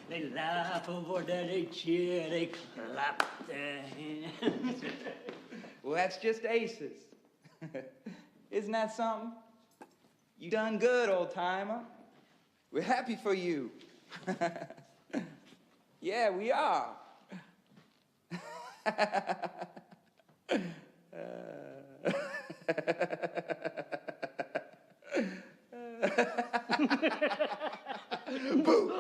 They laugh over there, they cheer, they clap their hands. Well, that's just aces. Isn't that something? You done good, old timer. We're happy for you. Yeah, we are. Boo.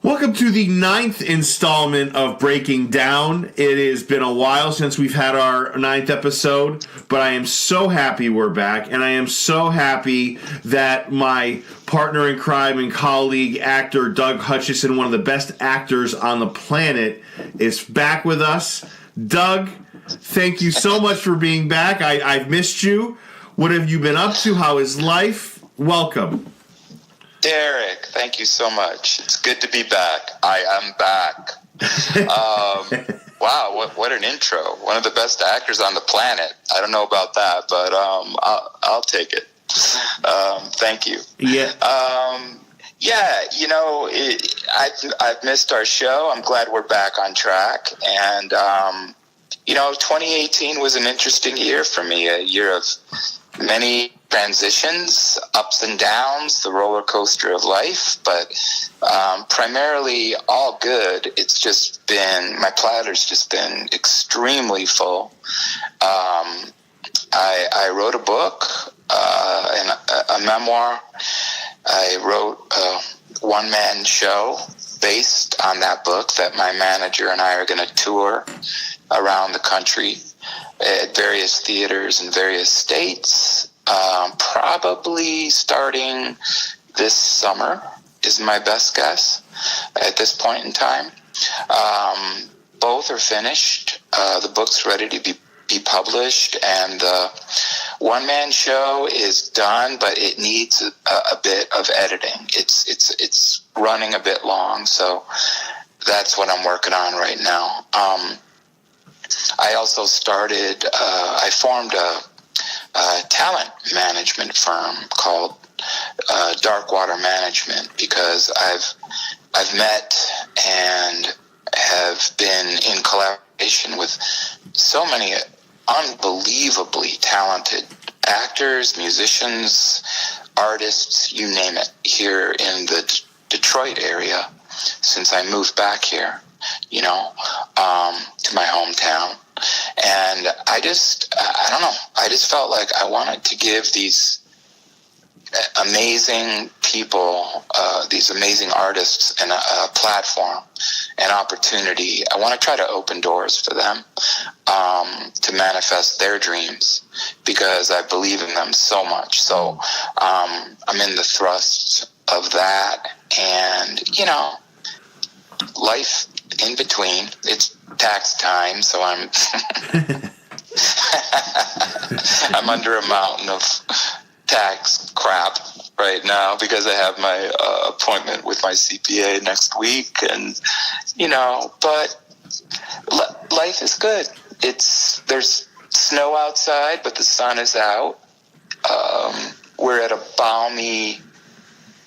Welcome to the 9th installment of Breaking Down. It has been a while since we've had our 9th episode, but I am so happy we're back, and I am so happy that my partner in crime and colleague, actor Doug Hutchison, one of the best actors on the planet, is back with us. Doug, thank you so much for being back. I've missed you. What have you been up to? How is life? Welcome. Derek, thank you so much. It's good to be back. I am back. Wow, what an intro. One of the best actors on the planet. I don't know about that, but I'll take it. Thank you. Yeah. Yeah, you know, I've missed our show. I'm glad we're back on track. And, you know, 2018 was an interesting year for me, a year of many transitions, ups and downs, the roller coaster of life, but primarily all good. It's just been, my platter's just been extremely full. I wrote a book, and a memoir. I wrote a one-man show based on that book that my manager and I are going to tour around the country at various theaters in various states. Probably starting this summer is my best guess at this point in time. Both are finished. The book's ready to be published, and the one-man show is done, but it needs a bit of editing. It's running a bit long, so that's what I'm working on right now. I also started, I formed a talent management firm called Darkwater Management, because I've met and have been in collaboration with so many unbelievably talented actors, musicians, artists, you name it, here in the Detroit area since I moved back here, you know, to my hometown. And I don't know, I just felt like I wanted to give these amazing people, these amazing artists, a platform, an opportunity. I want to try to open doors for them to manifest their dreams, because I believe in them so much. So I'm in the thrust of that, and, you know, life in between. It's tax time, so I'm I'm under a mountain of tax crap right now, because I have my appointment with my CPA next week, and, you know, but life is good. There's snow outside, but the sun is out. We're at a balmy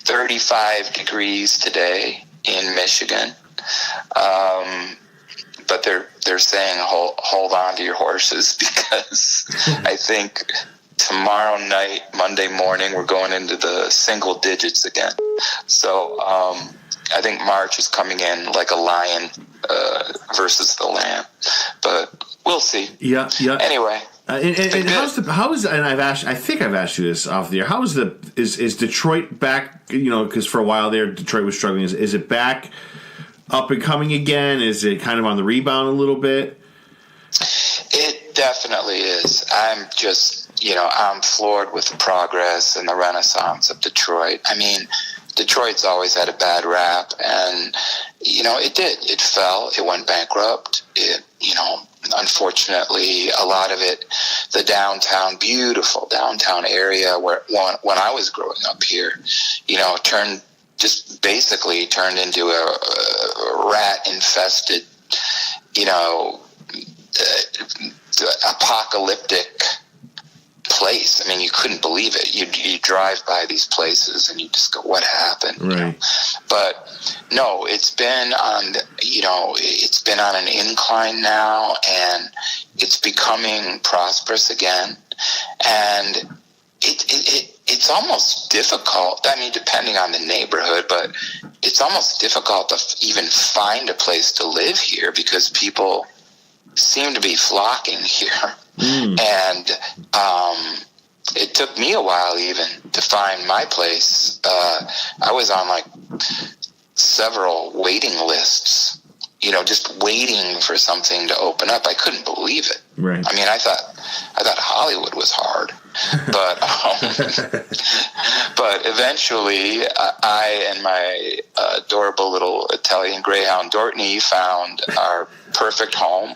35 degrees today in Michigan. But they're saying hold on to your horses, because I think tomorrow night, Monday morning, we're going into the single digits again. So I think March is coming in like a lion versus the lamb, but we'll see. Yeah. Anyway. And how is and I think I've asked you this off the air. How is is Detroit back? You know, because for a while there, Detroit was struggling. Is it back up and coming again? Is it kind of on the rebound a little bit? It definitely is. I'm just, you know, I'm floored with the progress and the renaissance of Detroit. I mean, Detroit's always had a bad rap, and it did. It fell. It went bankrupt. Unfortunately, a lot of it, the downtown, beautiful downtown area where when I was growing up here, basically turned into a rat-infested, apocalyptic place. I mean, you couldn't believe it. You drive by these places and you just go, "What happened?" Right. But no, it's been on an incline now, and it's becoming prosperous again. And it's almost difficult. I mean, depending on the neighborhood, but it's almost difficult to even find a place to live here because people seem to be flocking here. And it took me a while even to find my place. I was on like several waiting lists, just waiting for something to open up. I couldn't believe it. Right. I mean, I thought Hollywood was hard, but but eventually I and my adorable little Italian greyhound Dortney found our perfect home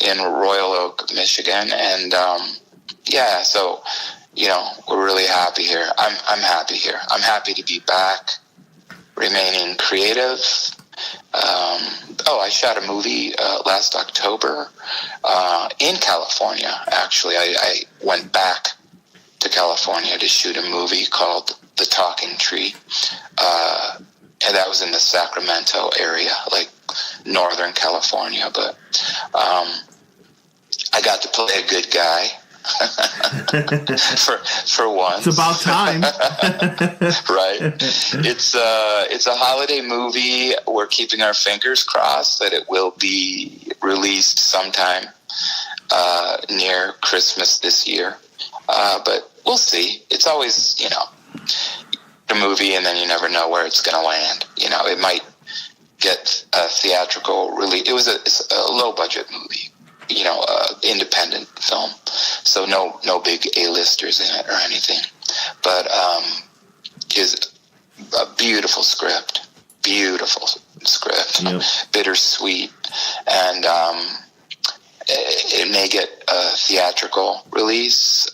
in Royal Oak, Michigan, and so we're really happy here. I'm happy here. I'm happy to be back, remaining creative. I shot a movie last October in California. Actually, I went back to California to shoot a movie called The Talking Tree, and that was in the Sacramento area, like Northern California. But I got to play a good guy. for once. It's about time. Right. It's a holiday movie. We're keeping our fingers crossed that it will be released sometime near Christmas this year. But we'll see. It's always, a movie, and then you never know where it's going to land. It might get a theatrical release. It's a low budget movie. Independent film, so no big A-listers in it or anything, but is a beautiful script, Yep. bittersweet, and it may get a theatrical release,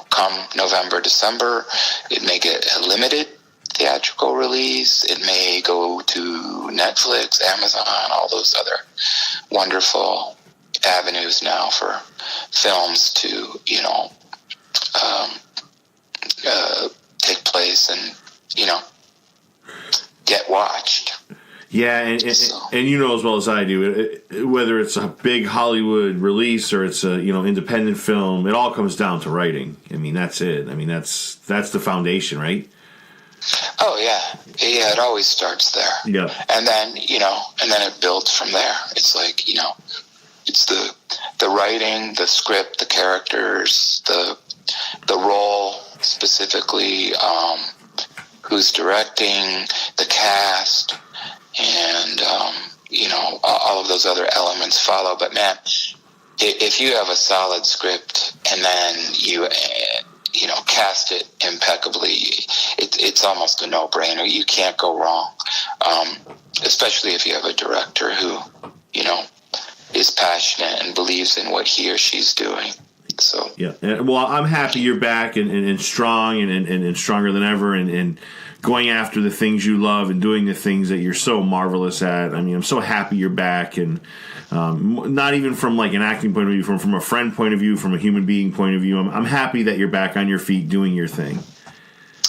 come November, December. It may get a limited theatrical release. It may go to Netflix, Amazon, all those other wonderful avenues now for films to, take place and, get watched. Yeah, and as well as I do, whether it's a big Hollywood release or it's a independent film, it all comes down to writing. I mean, that's it. I mean, that's the foundation, right? Oh yeah, it always starts there. Yeah, and then it builds from there. It's like it's the writing, the script, the characters, the role specifically, who's directing, the cast, and all of those other elements follow. But man, if you have a solid script and then you cast it impeccably, it's almost a no-brainer. You can't go wrong, especially if you have a director who is passionate and believes in what he or she's doing. So yeah. Well, I'm happy you're back and strong and stronger than ever and going after the things you love and doing the things that you're so marvelous at. I mean, I'm so happy you're back, and not even from like an acting point of view, from a friend point of view, from a human being point of view. I'm happy that you're back on your feet doing your thing.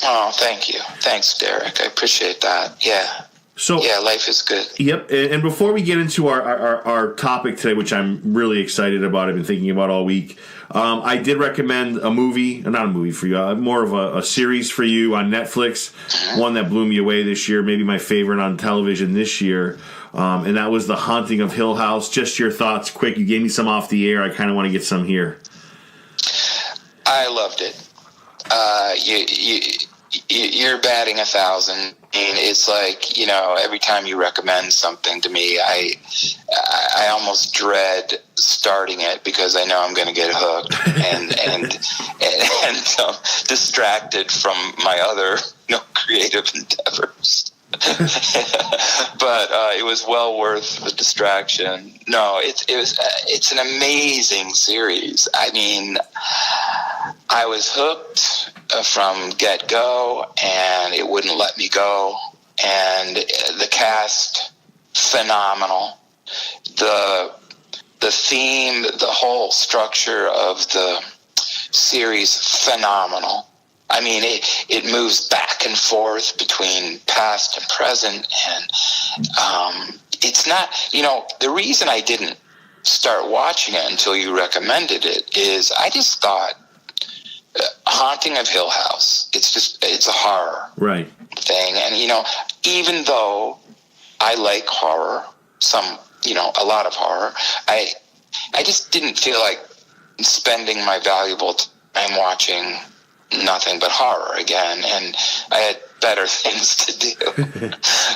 Oh, thank you. Thanks, Derek. I appreciate that. Yeah. So yeah, life is good. Yep. And before we get into our topic today, which I'm really excited about, I've been thinking about all week, I did recommend a movie, not a movie for you, more of a series for you on Netflix, one that blew me away this year, maybe my favorite on television this year, and that was The Haunting of Hill House. Just your thoughts, quick. You gave me some off the air. I kind of want to get some here. I loved it. you're batting 1,000. I mean, it's like, every time you recommend something to me, I almost dread starting it because I know I'm going to get hooked and distracted from my other creative endeavors. But it was well worth the distraction. No, it's an amazing series. I mean, I was hooked from get-go, and it wouldn't let me go. And the cast, phenomenal. The theme, the whole structure of the series, phenomenal. I mean, it moves back and forth between past and present, and it's not, the reason I didn't start watching it until you recommended it is I just thought, Haunting of Hill House, it's a horror thing, and even though I like horror, a lot of horror, I just didn't feel like spending my valuable time watching nothing but horror again, and I had better things to do.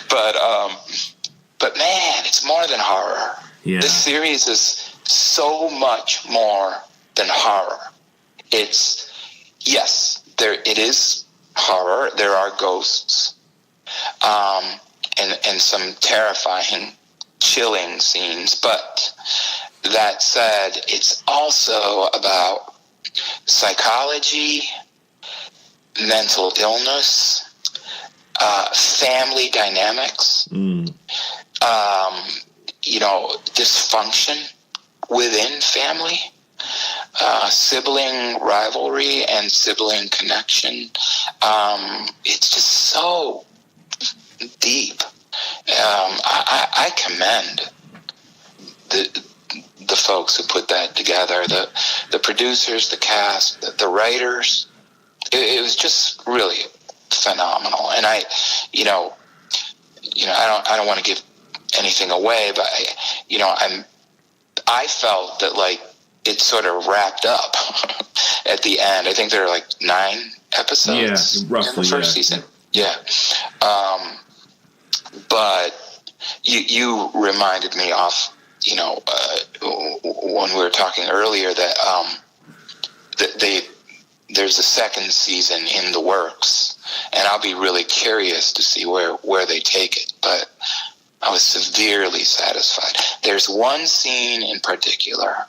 But man, it's more than horror. Yeah. This series is so much more than horror. It is horror. There are ghosts, and some terrifying, chilling scenes. But that said, it's also about psychology, mental illness, family dynamics, dysfunction within family, sibling rivalry and sibling connection. It's just so deep. I commend the folks who put that together, the producers, the cast, the writers. It was just really phenomenal. And I don't want to give anything away, but I felt that like it sort of wrapped up at the end. I think there are like 9 episodes in the first season. Yeah. But you reminded me of, when we were talking earlier that there's a second season in the works, and I'll be really curious to see where they take it. But I was severely satisfied. There's one scene in particular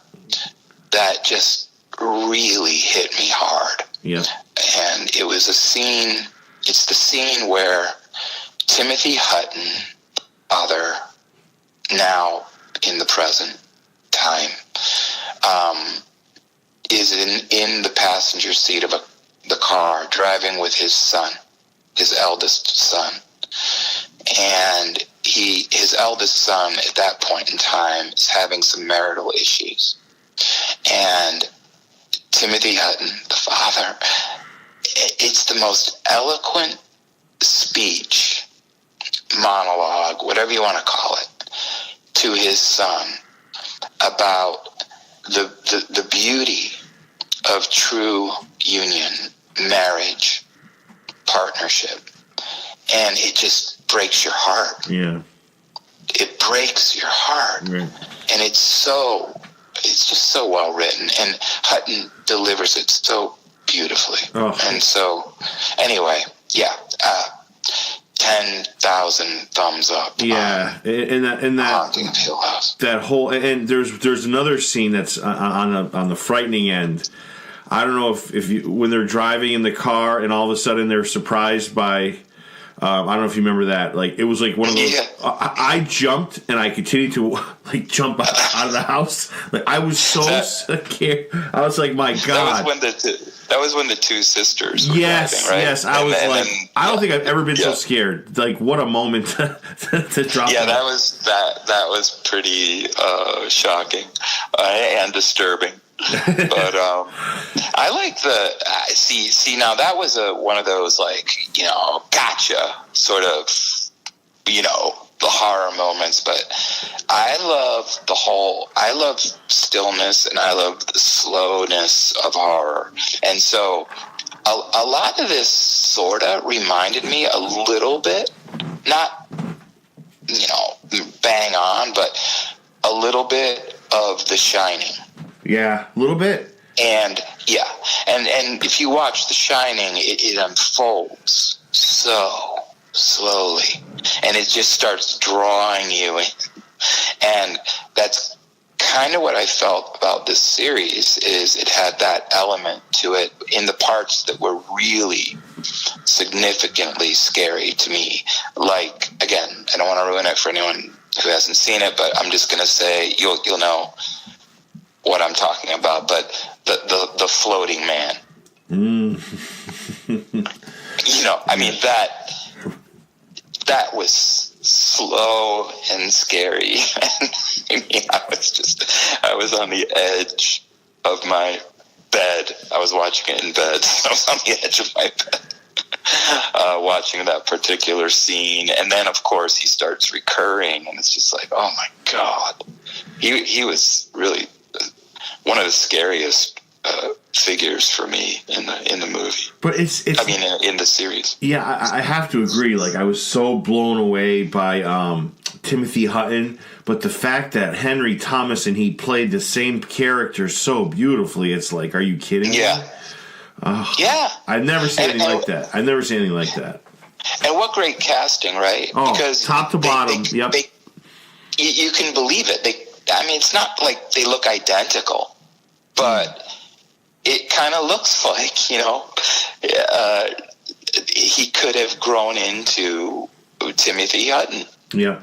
that just really hit me hard. Yeah. And it was it's the scene where Timothy Hutton, father, now in the present time, is in the passenger seat of the car driving with his son, his eldest son. And his eldest son at that point in time is having some marital issues. And Timothy Hutton, the father, it's the most eloquent speech, monologue, whatever you want to call it, to his son about the beauty of true union, marriage, partnership. And it just breaks your heart. Yeah. It breaks your heart. Right. And it's just so well written. And Hutton delivers it so beautifully. Oh. And so, anyway, 10,000 thumbs up. Yeah, and that Haunting of Hill House. That whole, and there's another scene that's on the frightening end. I don't know if you, when they're driving in the car and all of a sudden they're surprised by. I don't know if you remember that. Like, it was like one of those. Yeah. I jumped and I continued to like jump out of the house. Like, I was so scared. I was like, my God. That was when the two sisters were yes, driving, right? Yes. I don't think I've ever been so scared. Like, what a moment to drop. Yeah, that was pretty shocking and disturbing. But I like see now that was one of those like gotcha sort of the horror moments, but I love stillness and I love the slowness of horror, and so a lot of this sorta reminded me a little bit, not, bang on, but a little bit of The Shining. Yeah, a little bit. And and if you watch The Shining, it unfolds so slowly, and it just starts drawing you in. And that's kind of what I felt about this series, is it had that element to it in the parts that were really significantly scary to me. Like, again, I don't want to ruin it for anyone who hasn't seen it, but I'm just going to say you'll know what I'm talking about. But the floating man. I mean, that was slow and scary. I was on the edge of my bed. I was watching it in bed. I was on the edge of my bed watching that particular scene. And then, of course, he starts recurring, and it's just like, oh, my God. He was really one of the scariest figures for me in the movie. But it's in the series. Yeah, I have to agree. Like, I was so blown away by Timothy Hutton, but the fact that Henry Thomas and he played the same character so beautifully, it's like, are you kidding me? Yeah. Yeah. I've never seen anything like that. I've never seen anything like that. And what great casting, right? Oh, because top to bottom. Yep. You can believe it. It's not like they look identical, but it kind of looks like, he could have grown into Timothy Hutton. Yeah.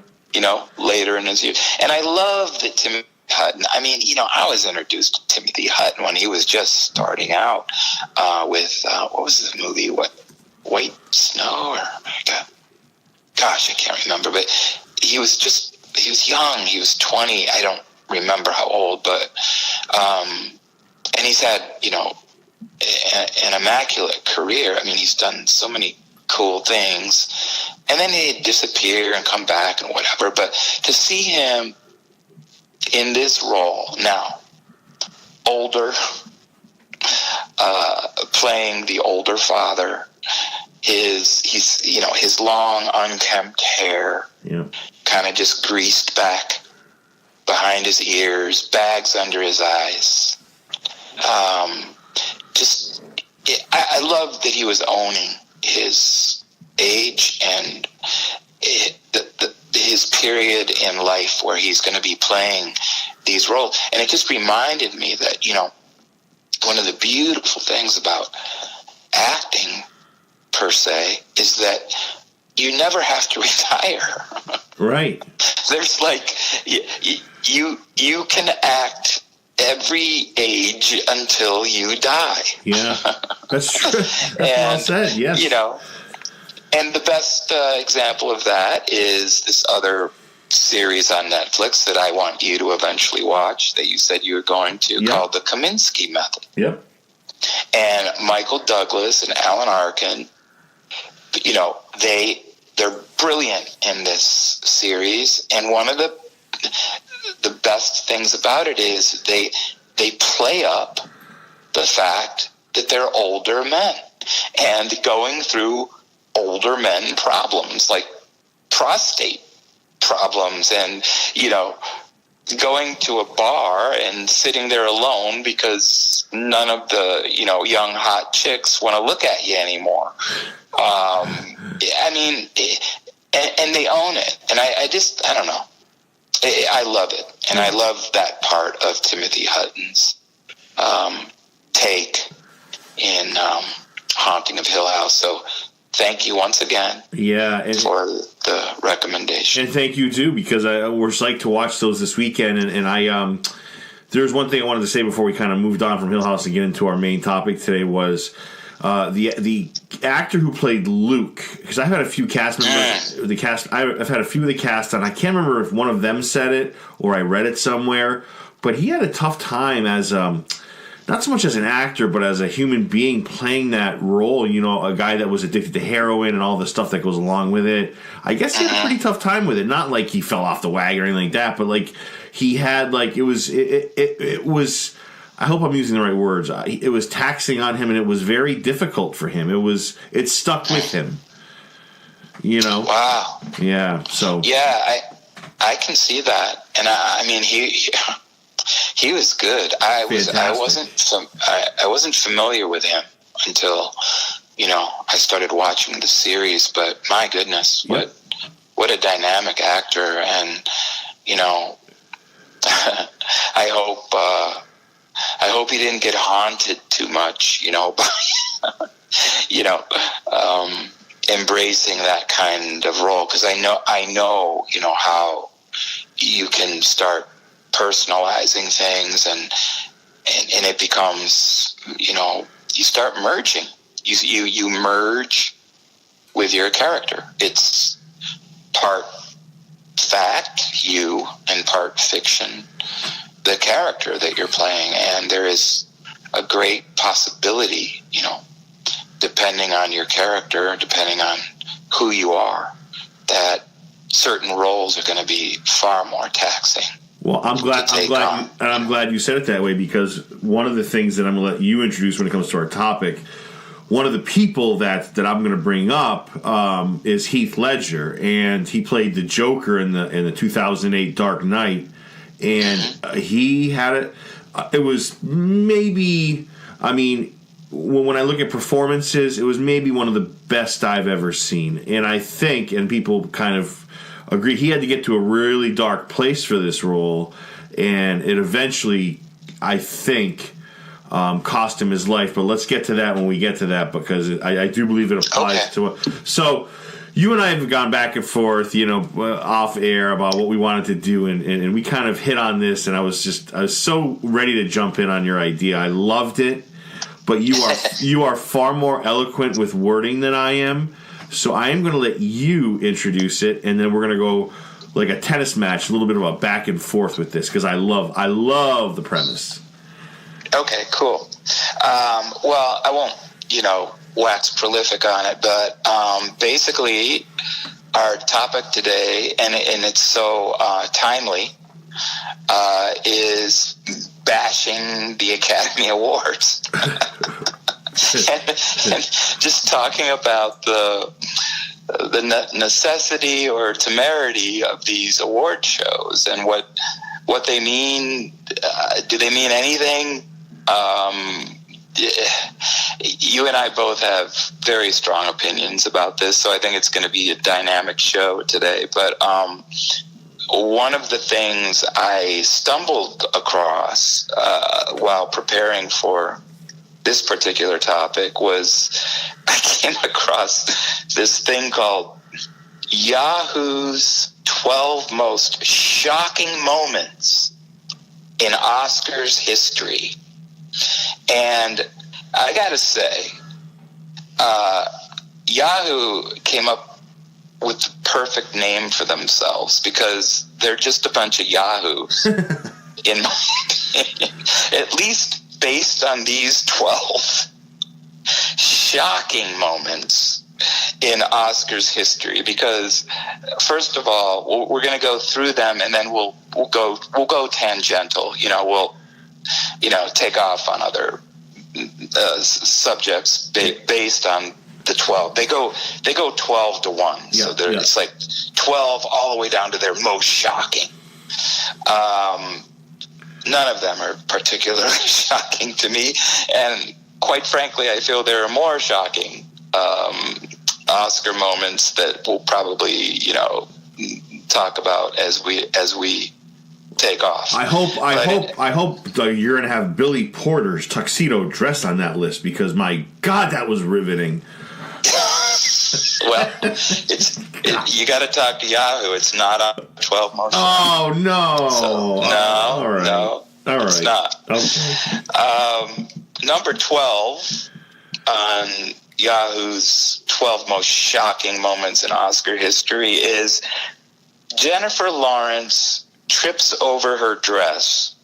Later in his years. And I love that Timothy Hutton, I was introduced to Timothy Hutton when he was just starting out with, what was this movie? White Snow? Or, gosh, I can't remember. But he was young. He was 20. I don't remember how old, but, and he's had, an immaculate career. I mean, he's done so many cool things. And then he'd disappear and come back and whatever. But to see him in this role now, older, playing the older father, his long unkempt hair, kind of just greased back behind his ears, bags under his eyes. I love that he was owning his age and his period in life where he's going to be playing these roles. And it just reminded me that, one of the beautiful things about acting per se is that you never have to retire. Right. There's you can act every age until you die. Yeah, that's true. That's well said, yes. And the best example of that is this other series on Netflix that I want you to eventually watch that you said you were going to, called The Kominsky Method. Yep. And Michael Douglas and Alan Arkin, they're brilliant in this series. And one of the best things about it is they play up the fact that they're older men and going through older men problems like prostate problems and, going to a bar and sitting there alone because none of the, young hot chicks want to look at you anymore. And they own it. And I don't know. I love it. And I love that part of Timothy Hutton's take in Haunting of Hill House. So thank you once again for the recommendation. And thank you, too, because we're psyched to watch those this weekend. And I there's one thing I wanted to say before we kind of moved on from Hill House and get into our main topic today was the actor who played Luke, because I've had a few cast members, I've had a few of the cast, and I can't remember if one of them said it or I read it somewhere, but he had a tough time as not so much as an actor, but as a human being playing that role, a guy that was addicted to heroin and all the stuff that goes along with it. I guess he had a pretty tough time with it. Not like he fell off the wagon or anything like that, but like he had it was I hope I'm using the right words. It was taxing on him, and it was very difficult for him. It stuck with him. Wow. Yeah. So. Yeah, I can see that, and I mean he was good. I wasn't familiar with him until I started watching the series. But my goodness, what a dynamic actor, and I hope he didn't get haunted too much, by embracing that kind of role, because I know how you can start personalizing things, and it becomes you start merging. You merge with your character. It's part fact, you, and part fiction, the character that you're playing. And there is a great possibility, depending on your character, depending on who you are, that certain roles are going to be far more taxing. Well, I'm glad you said it that way, because one of the things that I'm going to let you introduce when it comes to our topic, one of the people that I'm going to bring up is Heath Ledger, and he played the Joker in the 2008 Dark Knight, and he had it. It was maybe, when I look at performances, it was maybe one of the best I've ever seen, and I think, and people kind of agree, he had to get to a really dark place for this role, and it eventually, I think, cost him his life. But let's get to that when we get to that, because I do believe it applies to it. So you and I have gone back and forth, off air about what we wanted to do, and we kind of hit on this, and I was so ready to jump in on your idea. I loved it, but you are far more eloquent with wording than I am. So I am going to let you introduce it, and then we're going to go like a tennis match, a little bit of a back and forth with this, because I love the premise. Okay, cool. Well, I won't, wax prolific on it, but basically our topic today, and it's so timely, is bashing the Academy Awards. and just talking about the necessity or temerity of these award shows, and what they mean. Do they mean anything? You and I both have very strong opinions about this, so I think it's going to be a dynamic show today. But one of the things I stumbled across while preparing for this particular topic was I came across this thing called Yahoo's 12 most shocking moments in Oscars history. And I gotta say, Yahoo came up with the perfect name for themselves, because they're just a bunch of yahoos, in my opinion, at least based on these 12 shocking moments in Oscars history. Because first of all, we're going to go through them, and then we'll go tangential. We'll take off on other subjects based on the 12. They go 12 to 1. Yeah, so it's like 12 all the way down to their most shocking. None of them are particularly shocking to me, and quite frankly, I feel there are more shocking Oscar moments that we'll probably talk about as we take off. I hope you're going to have Billy Porter's tuxedo dress on that list, because my God, that was riveting. Well, you got to talk to Yahoo. It's not on 12 most. Oh no! So, no, all right. No, all it's right. not. Okay. Number 12 on Yahoo's 12 most shocking moments in Oscar history is Jennifer Lawrence trips over her dress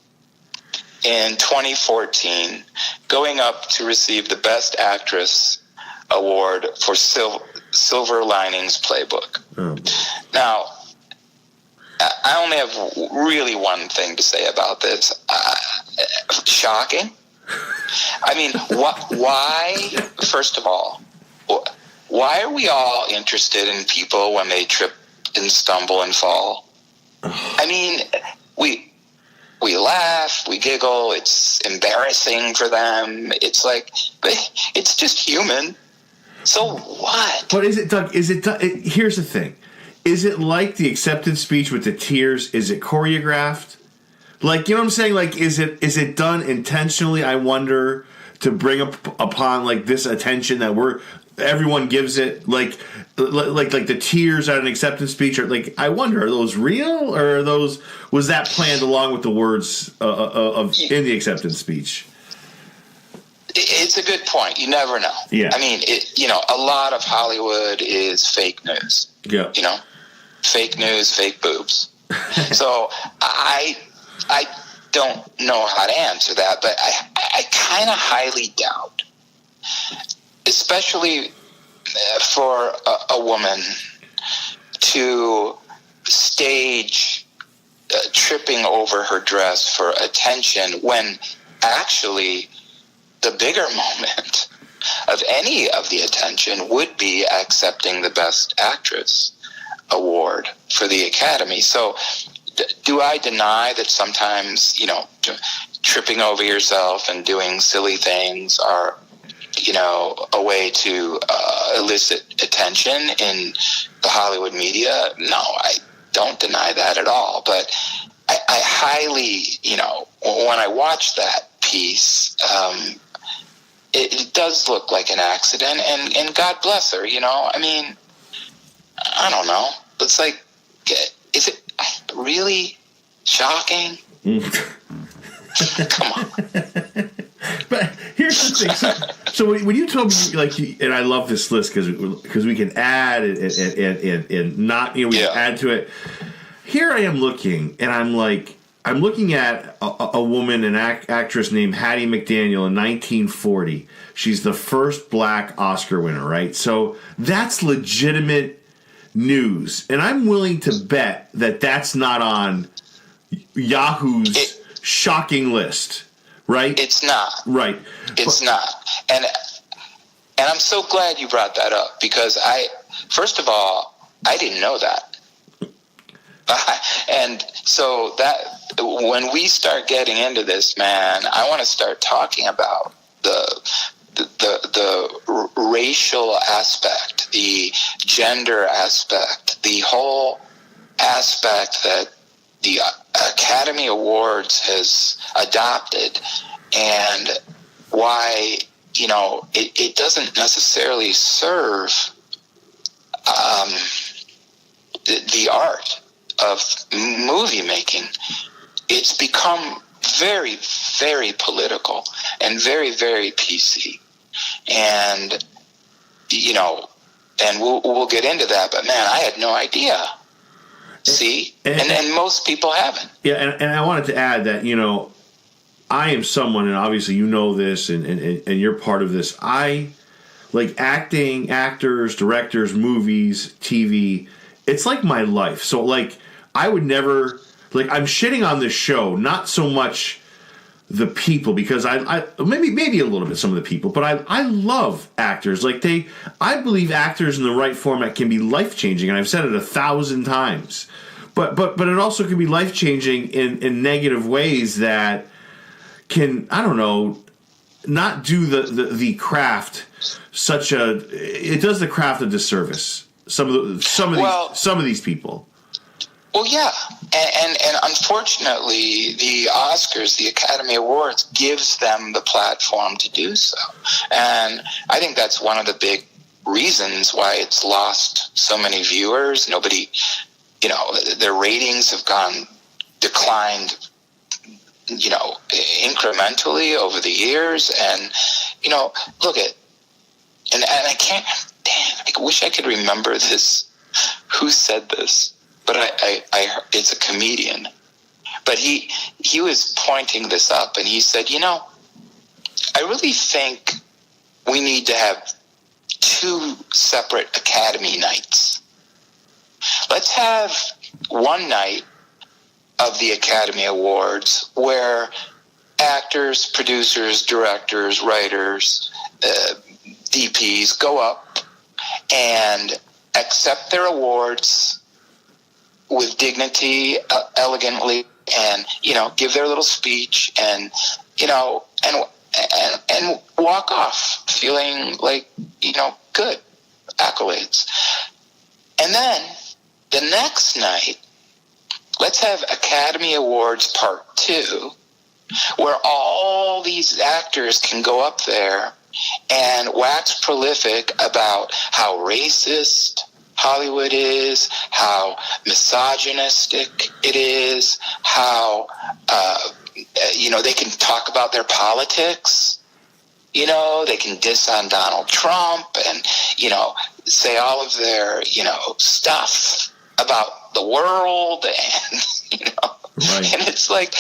in 2014, going up to receive the Best Actress award for Silver Linings Playbook. Oh. Now, I only have really one thing to say about this. Shocking. I mean, why? First of all, why are we all interested in people when they trip and stumble and fall? I mean, we laugh, we giggle. It's embarrassing for them. It's like, it's just human. So what? But is it, Doug? Here's the thing: is it like the acceptance speech with the tears? Is it choreographed? Like, you know what I'm saying? Like, is it done intentionally? I wonder, to bring upon like this attention that everyone gives it, like the tears at an acceptance speech, or like, I wonder, are those real, or was that planned along with the words in the acceptance speech? It's a good point. You never know. Yeah. I mean, a lot of Hollywood is fake news. Yeah. Fake news, fake boobs. So I don't know how to answer that, but I kind of highly doubt, especially for a woman to stage tripping over her dress for attention, when actually the bigger moment of any of the attention would be accepting the Best Actress award for the Academy. So do I deny that sometimes, tripping over yourself and doing silly things are, a way to elicit attention in the Hollywood media? No, I don't deny that at all. But I highly, when I watch that piece, it does look like an accident, and God bless her, I mean, I don't know. It's like, is it really shocking? Come on. But here's the thing. So when you told me, and I love this list because we can add and not, we can add to it. Here I am looking, and I'm looking at a woman, an actress named Hattie McDaniel in 1940. She's the first black Oscar winner, right? So that's legitimate news. And I'm willing to bet that that's not on Yahoo's shocking list, right? It's not. Right. It's not. And I'm so glad you brought that up, because first of all, I didn't know that. And so that when we start getting into this, man, I want to start talking about the racial aspect, the gender aspect, the whole aspect that the Academy Awards has adopted, and why, it doesn't necessarily serve the art of movie making. It's become very, very political and very, very PC. And, and we'll get into that, but man, I had no idea. See? And most people haven't. Yeah, and I wanted to add that, I am someone, and obviously this, and you're part of this. I like acting, actors, directors, movies, TV. It's like my life. So, I would never, I'm shitting on this show, not so much the people, because I maybe a little bit some of the people, but I love actors. I believe actors in the right format can be life-changing, and I've said it 1,000 times. But it also can be life-changing in negative ways that can, I don't know, not do the craft it does the craft a disservice. Some of these people. Well, yeah, and unfortunately, the Oscars, the Academy Awards, gives them the platform to do so, and I think that's one of the big reasons why it's lost so many viewers. Nobody, their ratings have declined, incrementally over the years, and look at, and I can't. Damn, I wish I could remember this. Who said this? But I it's a comedian. But he was pointing this up, and he said, I really think we need to have 2 separate Academy nights. Let's have one night of the Academy Awards where actors, producers, directors, writers, DPs go up and accept their awards with dignity, elegantly, and give their little speech, and and walk off feeling like good accolades. And then the next night, let's have Academy Awards Part 2, where all these actors can go up there and wax prolific about how racist Hollywood is, how misogynistic it is, how they can talk about their politics. They can diss on Donald Trump and say all of their stuff about the world, and Right. and it's like,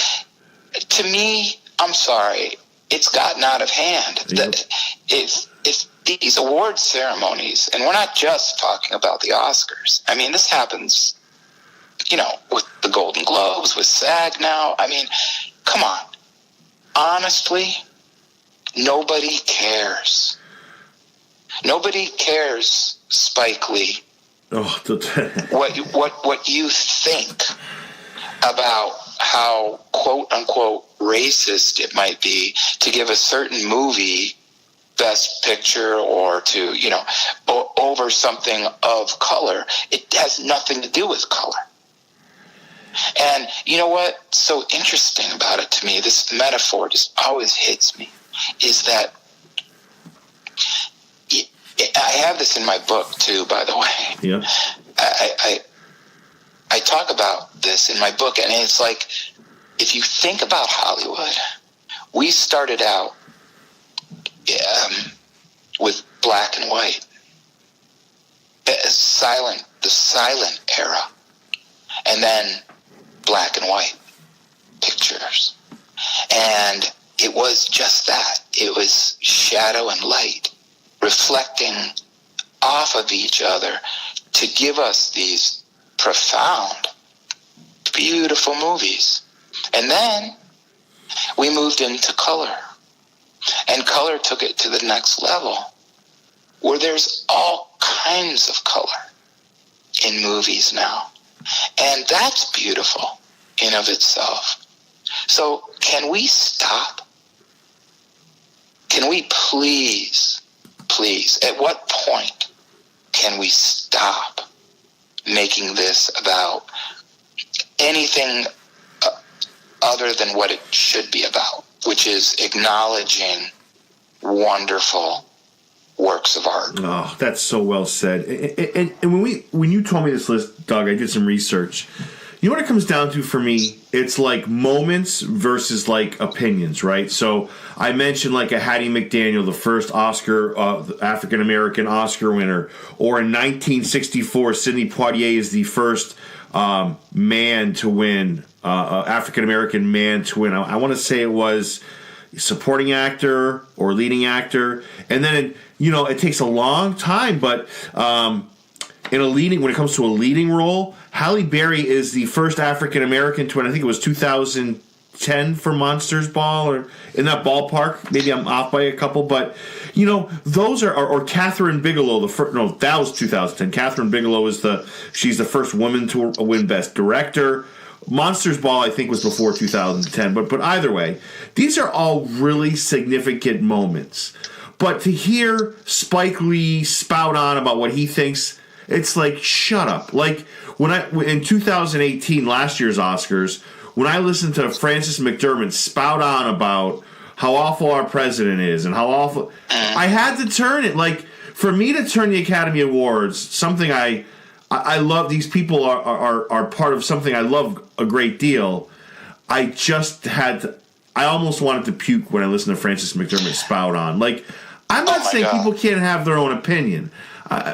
to me, I'm sorry, it's gotten out of hand. Yep. If these award ceremonies, and we're not just talking about the Oscars. I mean, this happens, with the Golden Globes, with SAG now. I mean, come on. Honestly, nobody cares. Nobody cares, Spike Lee, Oh, what you think about how quote unquote racist it might be to give a certain movie Best Picture, or to over something of color. It has nothing to do with color. And you know what's so interesting about it to me, this metaphor just always hits me, is that I have this in my book too, by the way. Yeah. I talk about this in my book, and it's like, if you think about Hollywood, we started out with black and white, the silent era, and then black and white pictures. And it was just that. It was shadow and light reflecting off of each other to give us these profound, beautiful movies. And then we moved into color. And color took it to the next level, where there's all kinds of color in movies now. And that's beautiful in of itself. So can we stop? Can we please, at what point can we stop making this about anything other than what it should be about, which is acknowledging wonderful works of art? Oh, that's so well said. And when you told me this list, Doug, I did some research. You know what it comes down to for me? It's like moments versus like opinions, right? So I mentioned like a Hattie McDaniel, the first Oscar, African American Oscar winner, or in 1964, Sidney Poitier is the first man to win, African American man to win. I want to say it was supporting actor or leading actor, and then it takes a long time, but when it comes to a leading role, Halle Berry is the first African American to win. I think it was 2010 for Monsters Ball, or in that ballpark. Maybe I'm off by a couple, but those are, or Catherine Bigelow. That was 2010. Catherine Bigelow she's the first woman to win Best Director. Monsters Ball, I think, was before 2010, but either way, these are all really significant moments. But to hear Spike Lee spout on about what he thinks, it's like, shut up. Like, in 2018, last year's Oscars, when I listened to Frances McDermott spout on about how awful our president is and how awful, I had to turn it. Like, for me to turn the Academy Awards, something I love, these people are part of something I love a great deal. I almost wanted to puke when I listened to Frances McDermott spout on. Like, I'm not saying people can't have their own opinion.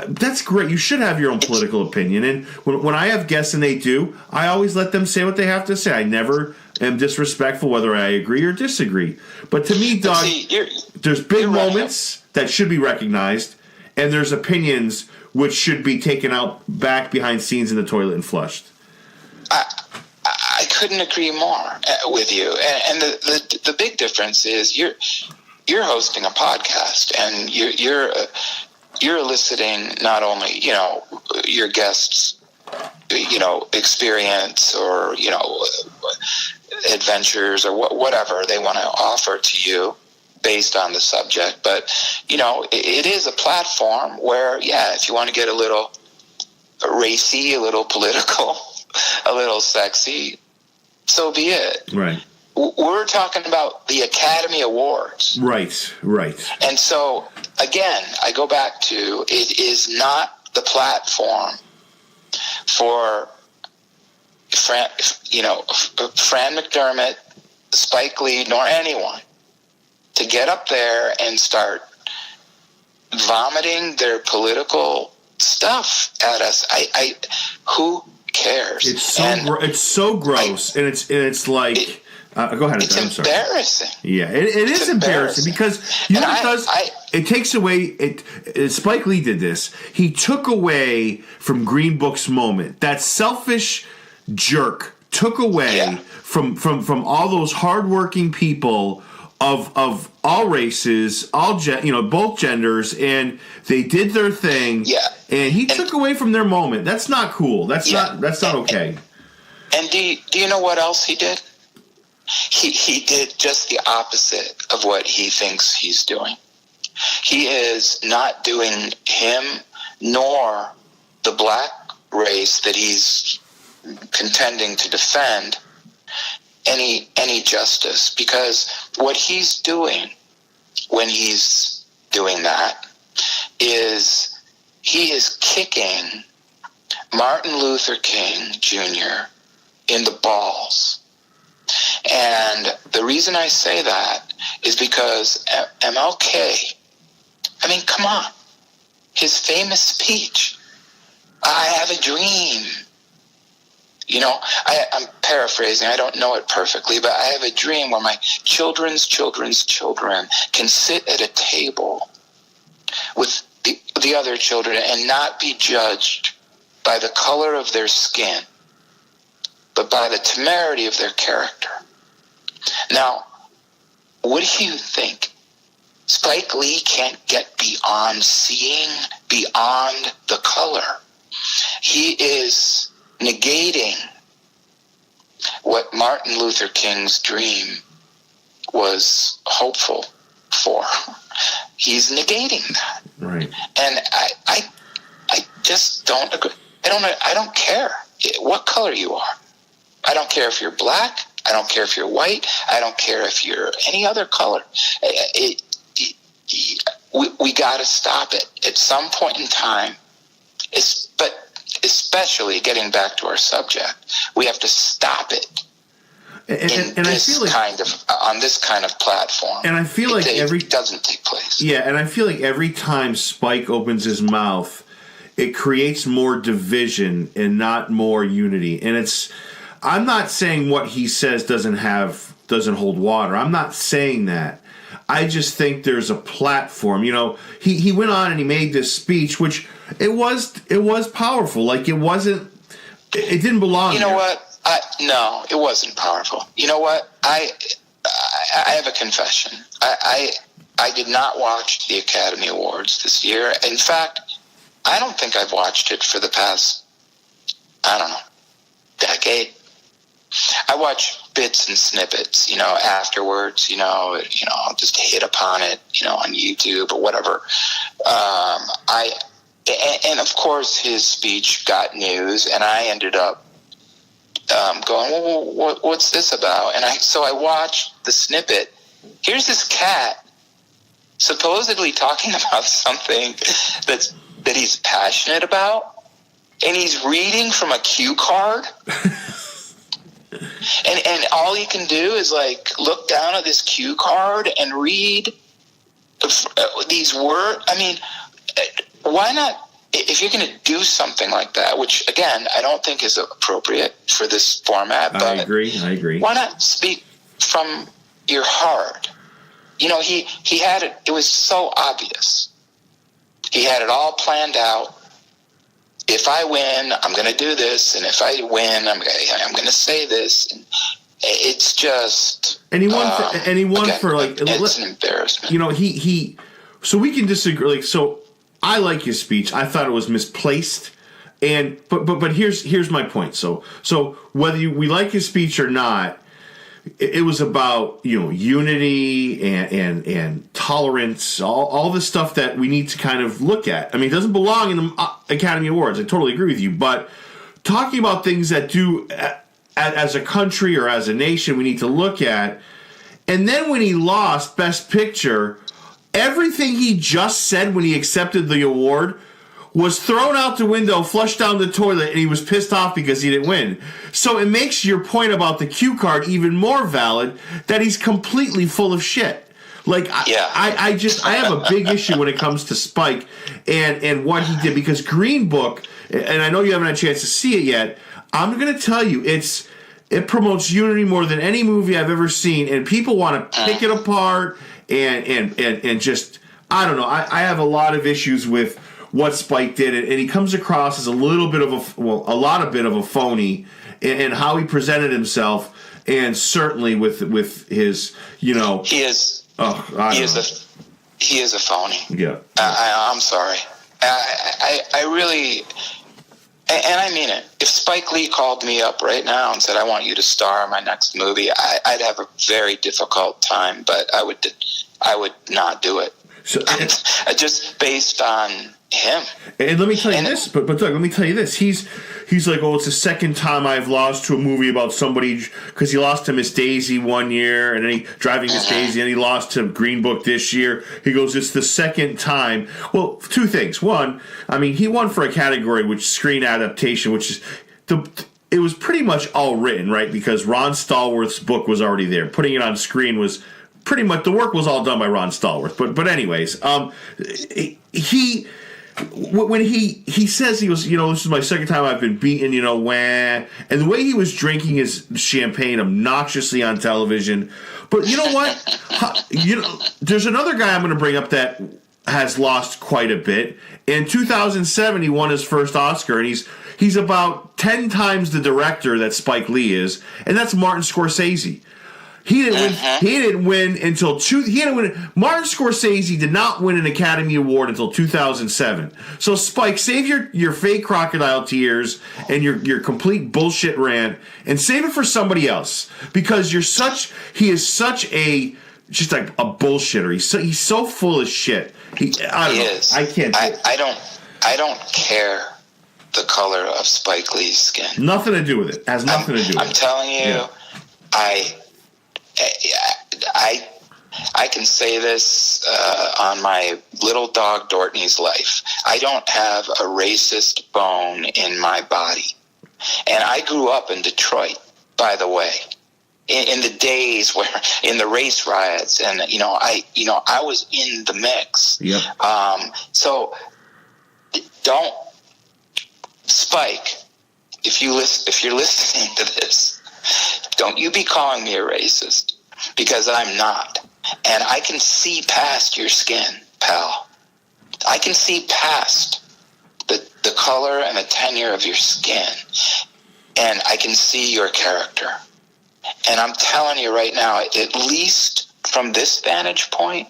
That's great. You should have your own political opinion. And when I have guests and they do, I always let them say what they have to say. I never am disrespectful whether I agree or disagree. But to me, Doug, there's big moments that should be recognized, and there's opinions which should be taken out back behind scenes in the toilet and flushed. I couldn't agree more with you. And the big difference is you're hosting a podcast, and you're eliciting not only, your guests, experience or, adventures or whatever they want to offer to you based on the subject. But, it is a platform where, if you want to get a little racy, a little political, a little sexy, so be it. Right. We're talking about the Academy Awards. Right. And so, again, I go back to, it is not the platform for Fran McDermott, Spike Lee, nor anyone to get up there and start vomiting their political stuff at us. Who cares? It's so gross, and it's like. Go ahead. It's I'm sorry. embarrassing. Yeah, it is embarrassing because what it does. It takes away. Spike Lee did this. He took away from Green Book's moment. That selfish jerk took away from all those hardworking people of all races, both genders, and they did their thing. Yeah. And he took away from their moment. That's not cool. That's not okay. And do you know what else he did? He did just the opposite of what he thinks he's doing. He is not doing him nor the black race that he's contending to defend any justice, because what he's doing when he's doing that is he is kicking Martin Luther King Jr. in the balls. And the reason I say that is because MLK, I mean, come on, his famous speech, I have a dream. I'm paraphrasing, I don't know it perfectly, but I have a dream where my children's children's children can sit at a table with the other children and not be judged by the color of their skin, but by the temerity of their character. Now, what do you think? Spike Lee can't get beyond seeing beyond the color. He is negating what Martin Luther King's dream was hopeful for. He's negating that. Right. And I just don't agree. I don't care what color you are. I don't care if you're black. I don't care if you're white. I don't care if you're any other color. We got to stop it at some point in time. But especially getting back to our subject, we have to stop it. And I feel like on this kind of platform. And I feel like it doesn't take place. Yeah, and I feel like every time Spike opens his mouth, it creates more division and not more unity. And I'm not saying what he says doesn't hold water. I'm not saying that. I just think there's a platform. He went on and he made this speech, which it was powerful. Like it didn't belong. You know what? No, it wasn't powerful. You know what? I have a confession. I did not watch the Academy Awards this year. In fact, I don't think I've watched it for the past, decade. I watch bits and snippets, afterwards, I'll just hit upon it, on YouTube or whatever. And of course his speech got news, and I ended up going, well, what's this about? And so I watched the snippet. Here's this cat supposedly talking about something that he's passionate about, and he's reading from a cue card. And all you can do is look down at this cue card and read these words. I mean, why not? If you're going to do something like that, which again I don't think is appropriate for this format, but I agree. Why not speak from your heart? He had it. It was so obvious. He had it all planned out. if I win, I'm going to do this, and if I win, I'm going to say this. And it's just and he won for like it's an embarrassment. You know, he so we can disagree. Like, so I like his speech. I thought it was misplaced. And but here's my point. So whether we like his speech or not, it was about, you know, unity and tolerance, all the stuff that we need to kind of look at. I mean, it doesn't belong in the Academy Awards. I totally agree with you. But talking about things that do, as a country or as a nation, we need to look at. And then when he lost Best Picture, everything he just said when he accepted the award was thrown out the window, flushed down the toilet, and he was pissed off because he didn't win. So it makes your point about the cue card even more valid, that he's completely full of shit. Like, yeah. I have a big issue when it comes to Spike and what he did, because Green Book, and I know you haven't had a chance to see it yet, I'm going to tell you, it promotes unity more than any movie I've ever seen, and people want to pick it apart and just, I don't know, I have a lot of issues with what Spike did, and he comes across as a lot of a phony in how he presented himself, and certainly with his, you know, he is a phony. Yeah, I'm sorry. I really, and I mean it. If Spike Lee called me up right now and said, "I want you to star in my next movie," I'd have a very difficult time, but I would not do it. So, just based on him. And let me tell you this, but Doug, let me tell you this. He's like, oh, it's the second time I've lost to a movie about somebody, because he lost to Miss Daisy one year, and then he driving Miss Daisy, and he lost to Green Book this year. He goes, it's the second time. Well, two things. One, I mean, he won for a category which screen adaptation, which is it was pretty much all written, right? Because Ron Stallworth's book was already there. Putting it on screen was pretty much, the work was all done by Ron Stallworth. But anyways, when he says, he was, you know, this is my second time I've been beaten, you know, and the way he was drinking his champagne obnoxiously on television. But you know what? You know, there's another guy I'm going to bring up that has lost quite a bit. In 2007, he won his first Oscar, and he's about 10 times the director that Spike Lee is, and that's Martin Scorsese. He didn't win. He didn't win until Martin Scorsese did not win an Academy Award until 2007. So Spike, save your fake crocodile tears and your complete bullshit rant, and save it for somebody else, because he is such a just like a bullshitter. He's so full of shit. I don't know. I can't. I don't care the color of Spike Lee's skin. Nothing to do with it. Has nothing to do with it. I'm telling you, yeah. I can say this on my little dog Dortney's life. I don't have a racist bone in my body. And I grew up in Detroit, by the way, in the days where, in the race riots, and I was in the mix. Yep. So don't, Spike, if you're listening to this, don't you be calling me a racist, because I'm not. And I can see past your skin, pal. I can see past the color and the tenure of your skin. And I can see your character. And I'm telling you right now, at least from this vantage point,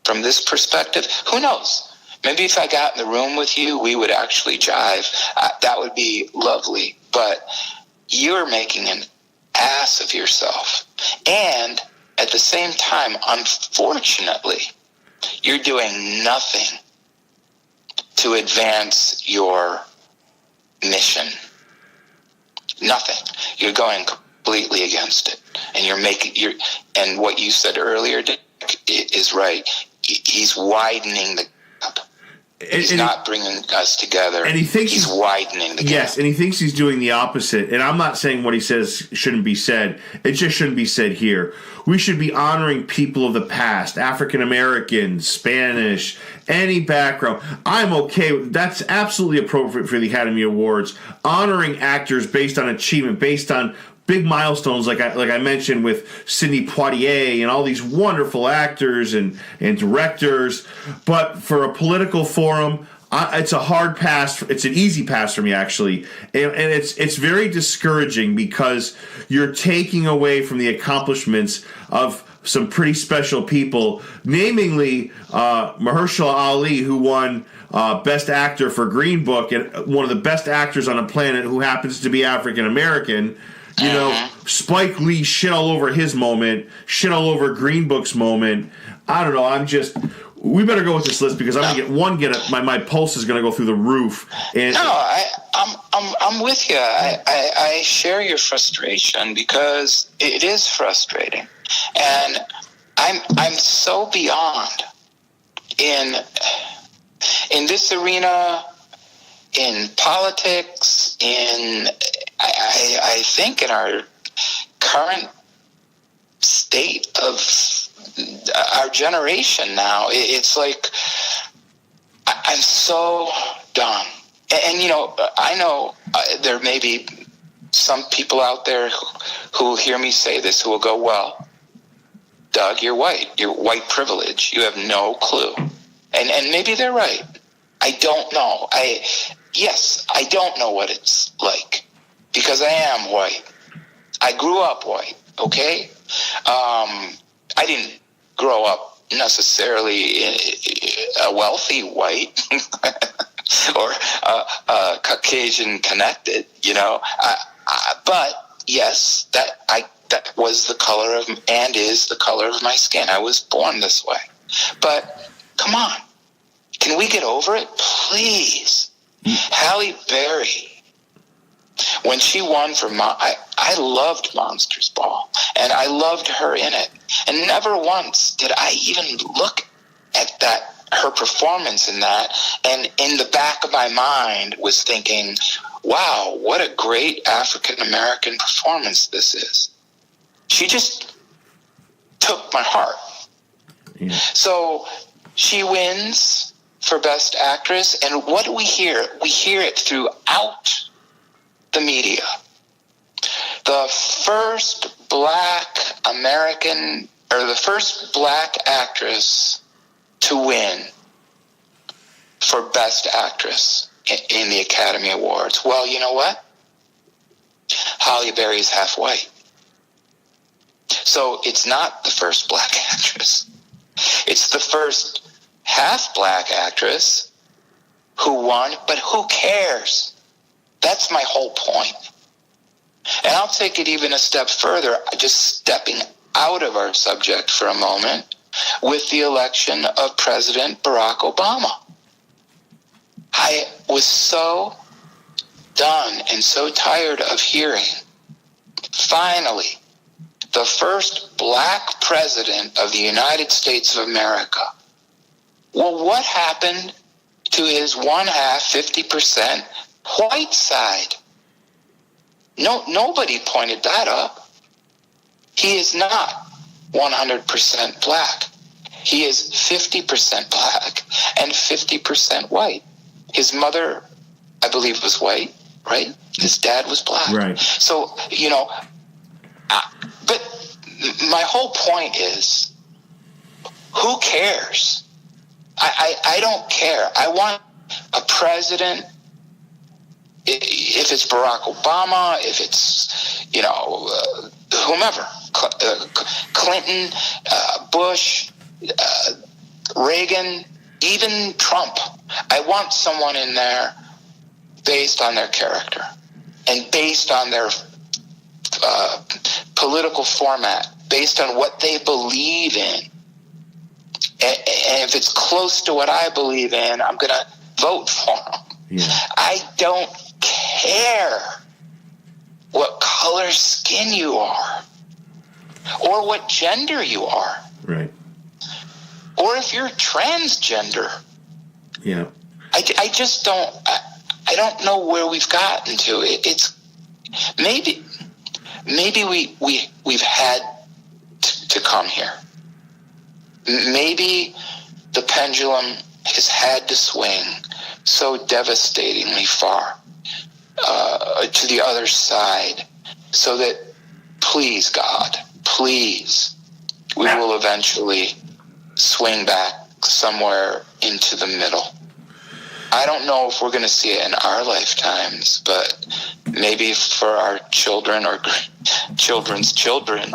from this perspective, who knows? Maybe if I got in the room with you, we would actually jive. That would be lovely. But you're making an ass of yourself. And at the same time, unfortunately, you're doing nothing to advance your mission. Nothing. You're going completely against it. And and what you said earlier, Dick, is right. He's widening the gap. He's not bringing us together. And he thinks he's widening the gap. Yes, and he thinks he's doing the opposite. And I'm not saying what he says shouldn't be said. It just shouldn't be said here. We should be honoring people of the past, African Americans, Spanish, any background. I'm okay. That's absolutely appropriate for the Academy Awards. Honoring actors based on achievement, based on big milestones, like I mentioned with Sidney Poitier and all these wonderful actors and directors. But for a political forum, it's a hard pass. It's an easy pass for me, actually, and it's very discouraging because you're taking away from the accomplishments of some pretty special people, namely Mahershala Ali, who won Best Actor for Green Book, and one of the best actors on the planet, who happens to be African American. You know, Spike Lee shit all over his moment, shit all over Green Book's moment. I don't know. We better go with this list because I'm gonna get my pulse is gonna go through the roof. And I'm with you. I share your frustration because it is frustrating, and I'm so beyond in this arena, in politics, I think in our current state of our generation now, it's like I'm so done. And you know, I know there may be some people out there who will hear me say this, who will go, well, Doug, you're white privilege, you have no clue. And maybe they're right. I don't know. Yes, I don't know what it's like because I am white. I grew up white, okay? I didn't grow up necessarily a wealthy white or Caucasian connected, you know. But yes, that was the color of and is the color of my skin. I was born this way. But come on, can we get over it, please? Halle Berry, when she won for I loved Monsters Ball, and I loved her in it, and never once did I even look at her performance in that, and in the back of my mind was thinking, wow, what a great African American performance this is. She just took my heart. Yeah. So she wins for Best Actress, and what do we hear? We hear it throughout the media. The first black American, or the first black actress to win for Best Actress in the Academy Awards. Well, you know what? Halle Berry's half white. So it's not the first black actress. It's the first half black actress who won, but who cares? That's my whole point. And I'll take it even a step further, just stepping out of our subject for a moment, with the election of President Barack Obama. I was so done and so tired of hearing, finally, the first black president of the United States of America. Well, what happened to his 50% white side? Nobody pointed that up. He is not 100% black. He is 50% black and 50% white. His mother, I believe, was white, right? His dad was black. Right. So, you know, but my whole point is, who cares? I don't care. I want a president, if it's Barack Obama, if it's, you know, whomever, Clinton, Bush, Reagan, even Trump. I want someone in there based on their character and based on their political format, based on what they believe in. And if it's close to what I believe in, I'm going to vote for them. Yeah. I don't care what color skin you are or what gender you are. Right. Or if you're transgender. Yeah. I just don't, I don't know where we've gotten to. It's maybe we've had to come here. Maybe the pendulum has had to swing so devastatingly far to the other side, so that, please, God, please, we will eventually swing back somewhere into the middle. I don't know if we're going to see it in our lifetimes, but maybe for our children or children's children,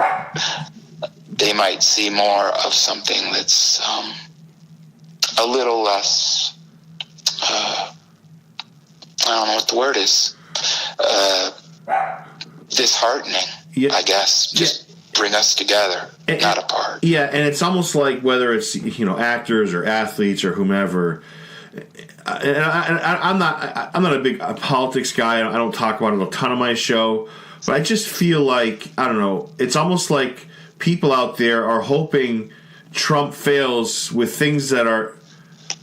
they might see more of something that's a little less, I don't know what the word is, disheartening, Yeah. I guess. Just bring us together, not apart. Yeah, and it's almost like whether it's, actors or athletes or whomever. And I'm not a big politics guy. I don't talk about it a ton on my show, but I just feel like, I don't know, it's almost like people out there are hoping Trump fails with things that are,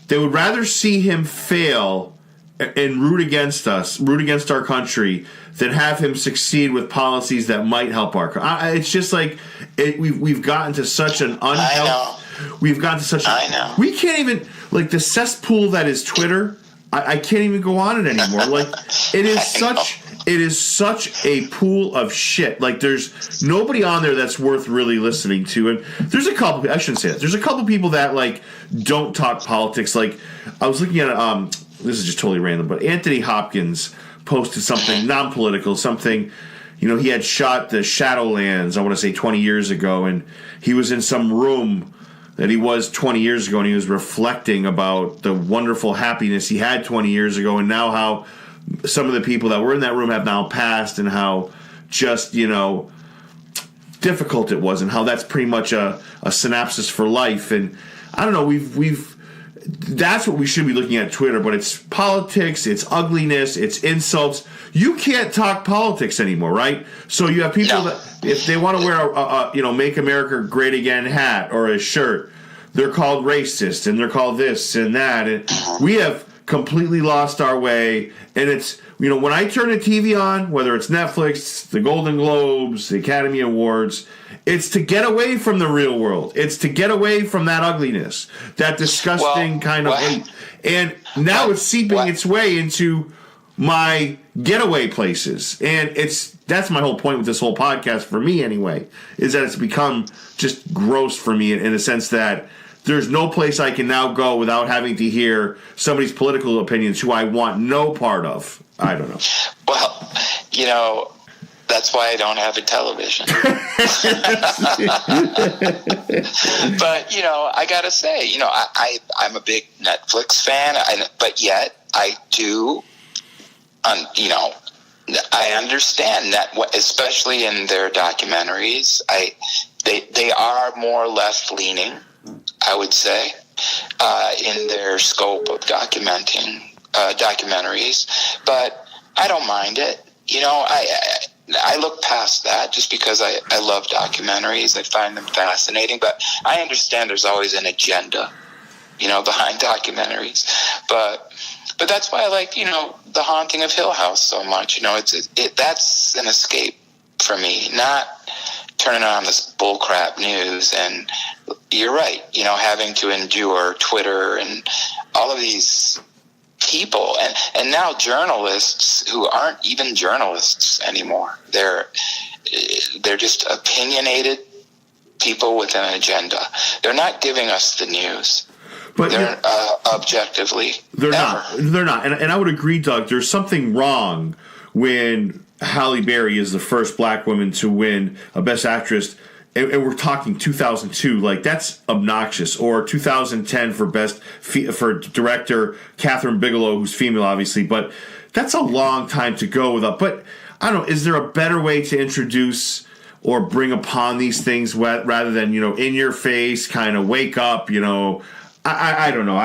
they would rather see him fail and root against our country, than have him succeed with policies that might help our country. It's just like we've gotten to such an unhealthy. We've gotten to such. I know. We can't even, like, the cesspool that is Twitter. I can't even go on it anymore. Like, it is such. It is such a pool of shit. Like, there's nobody on there that's worth really listening to. And there's a couple. I shouldn't say that. There's a couple people that, like, don't talk politics. Like, I was looking at this is just totally random, but Anthony Hopkins posted something non-political, something, he had shot the Shadowlands, I want to say 20 years ago, and he was in some room that he was 20 years ago, and he was reflecting about the wonderful happiness he had 20 years ago, and now how some of the people that were in that room have now passed, and how just, difficult it was, and how that's pretty much a synopsis for life. And I don't know, we've that's what we should be looking at Twitter, but it's politics, it's ugliness, it's insults. You can't talk politics anymore, right? So you have people that, if they want to wear a Make America Great Again hat or a shirt, they're called racist, and they're called this and that. And we have completely lost our way. And it's, when I turn the TV on, whether it's Netflix, the Golden Globes, the Academy Awards, it's to get away from the real world. It's to get away from that ugliness, that disgusting kind of hate. And now it's seeping its way into my getaway places. And that's my whole point with this whole podcast, for me anyway, is that it's become just gross for me in a sense that there's no place I can now go without having to hear somebody's political opinions who I want no part of. I don't know. Well, that's why I don't have a television. But, I got to say, I'm a big Netflix fan, but yet I do, I understand that, especially in their documentaries, they are more left-leaning, I would say, in their scope of documenting documentaries. But I don't mind it. I look past that just because I love documentaries. I find them fascinating, but I understand there's always an agenda, behind documentaries. But that's why I like, The Haunting of Hill House so much. That's an escape for me, not turning on this bullcrap news. And you're right, having to endure Twitter and all of these people, and now journalists who aren't even journalists anymore. They're just opinionated people with an agenda. They're not giving us the news. But they're objectively. They're not. And I would agree, Doug, there's something wrong when Halle Berry is the first black woman to win a Best Actress, and we're talking 2002, like, that's obnoxious. Or 2010 for director Catherine Bigelow, who's female, obviously, but that's a long time to go without. But I don't know, is there a better way to introduce or bring upon these things rather than, in your face, kind of wake up, I don't know.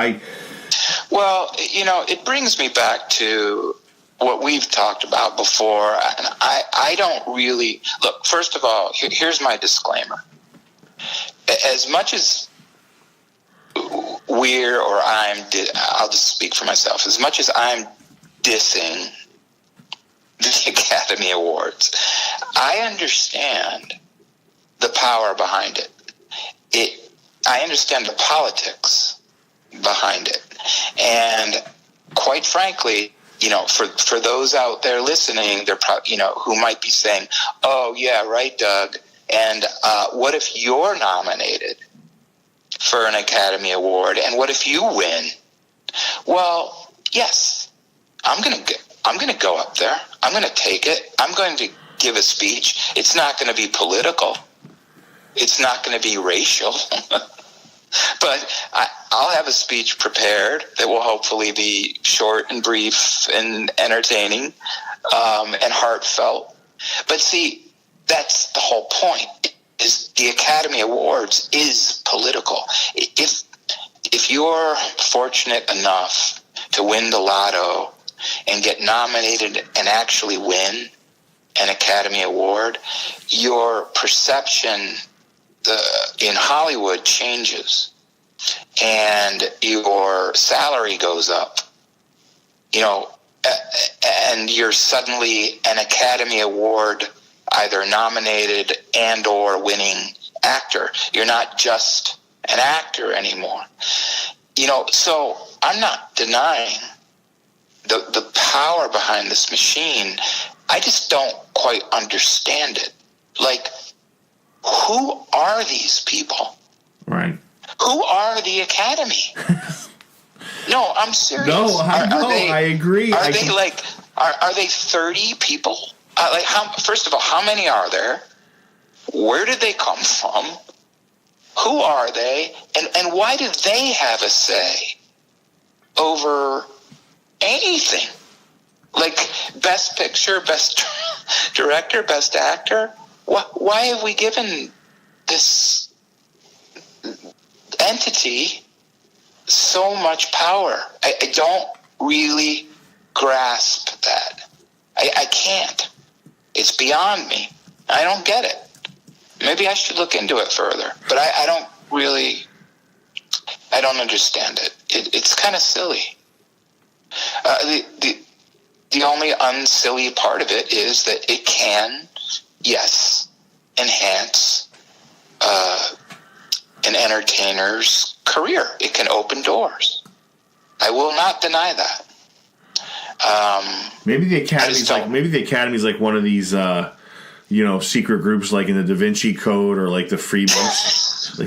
Well, it brings me back to what we've talked about before, and I don't really look. First of all, here's my disclaimer: as much as I'll just speak for myself. As much as I'm dissing the Academy Awards, I understand the power behind it. I understand the politics behind it, and quite frankly, for those out there listening, they're who might be saying, "Oh yeah, right, Doug." And what if you're nominated for an Academy Award, and what if you win? Well, yes, I'm going to go up there. I'm going to take it. I'm going to give a speech. It's not going to be political. It's not going to be racial. But I'll have a speech prepared that will hopefully be short and brief and entertaining and heartfelt. But see, that's the whole point, is the Academy Awards is political. If you're fortunate enough to win the lotto and get nominated and actually win an Academy Award, your perception in Hollywood changes and your salary goes up, and you're suddenly an Academy Award either nominated and or winning actor. You're not just an actor anymore. So I'm not denying the power behind this machine. I just don't quite understand it. Like, who are these people? Right. Who are the Academy? No, I'm serious. No, I agree. Are they 30 people? First of all, how many are there? Where did they come from? Who are they? And why do they have a say over anything? Like best picture, best director, best actor? Why have we given this entity so much power? I don't really grasp that. I can't. It's beyond me. I don't get it. Maybe I should look into it further, but I don't understand it. It's kind of silly. The only unsilly part of it is that it can, yes, enhance an entertainer's career. It can open doors. I will not deny that. Maybe the Academy's like one of these secret groups, like in the Da Vinci Code or like the Freemasons.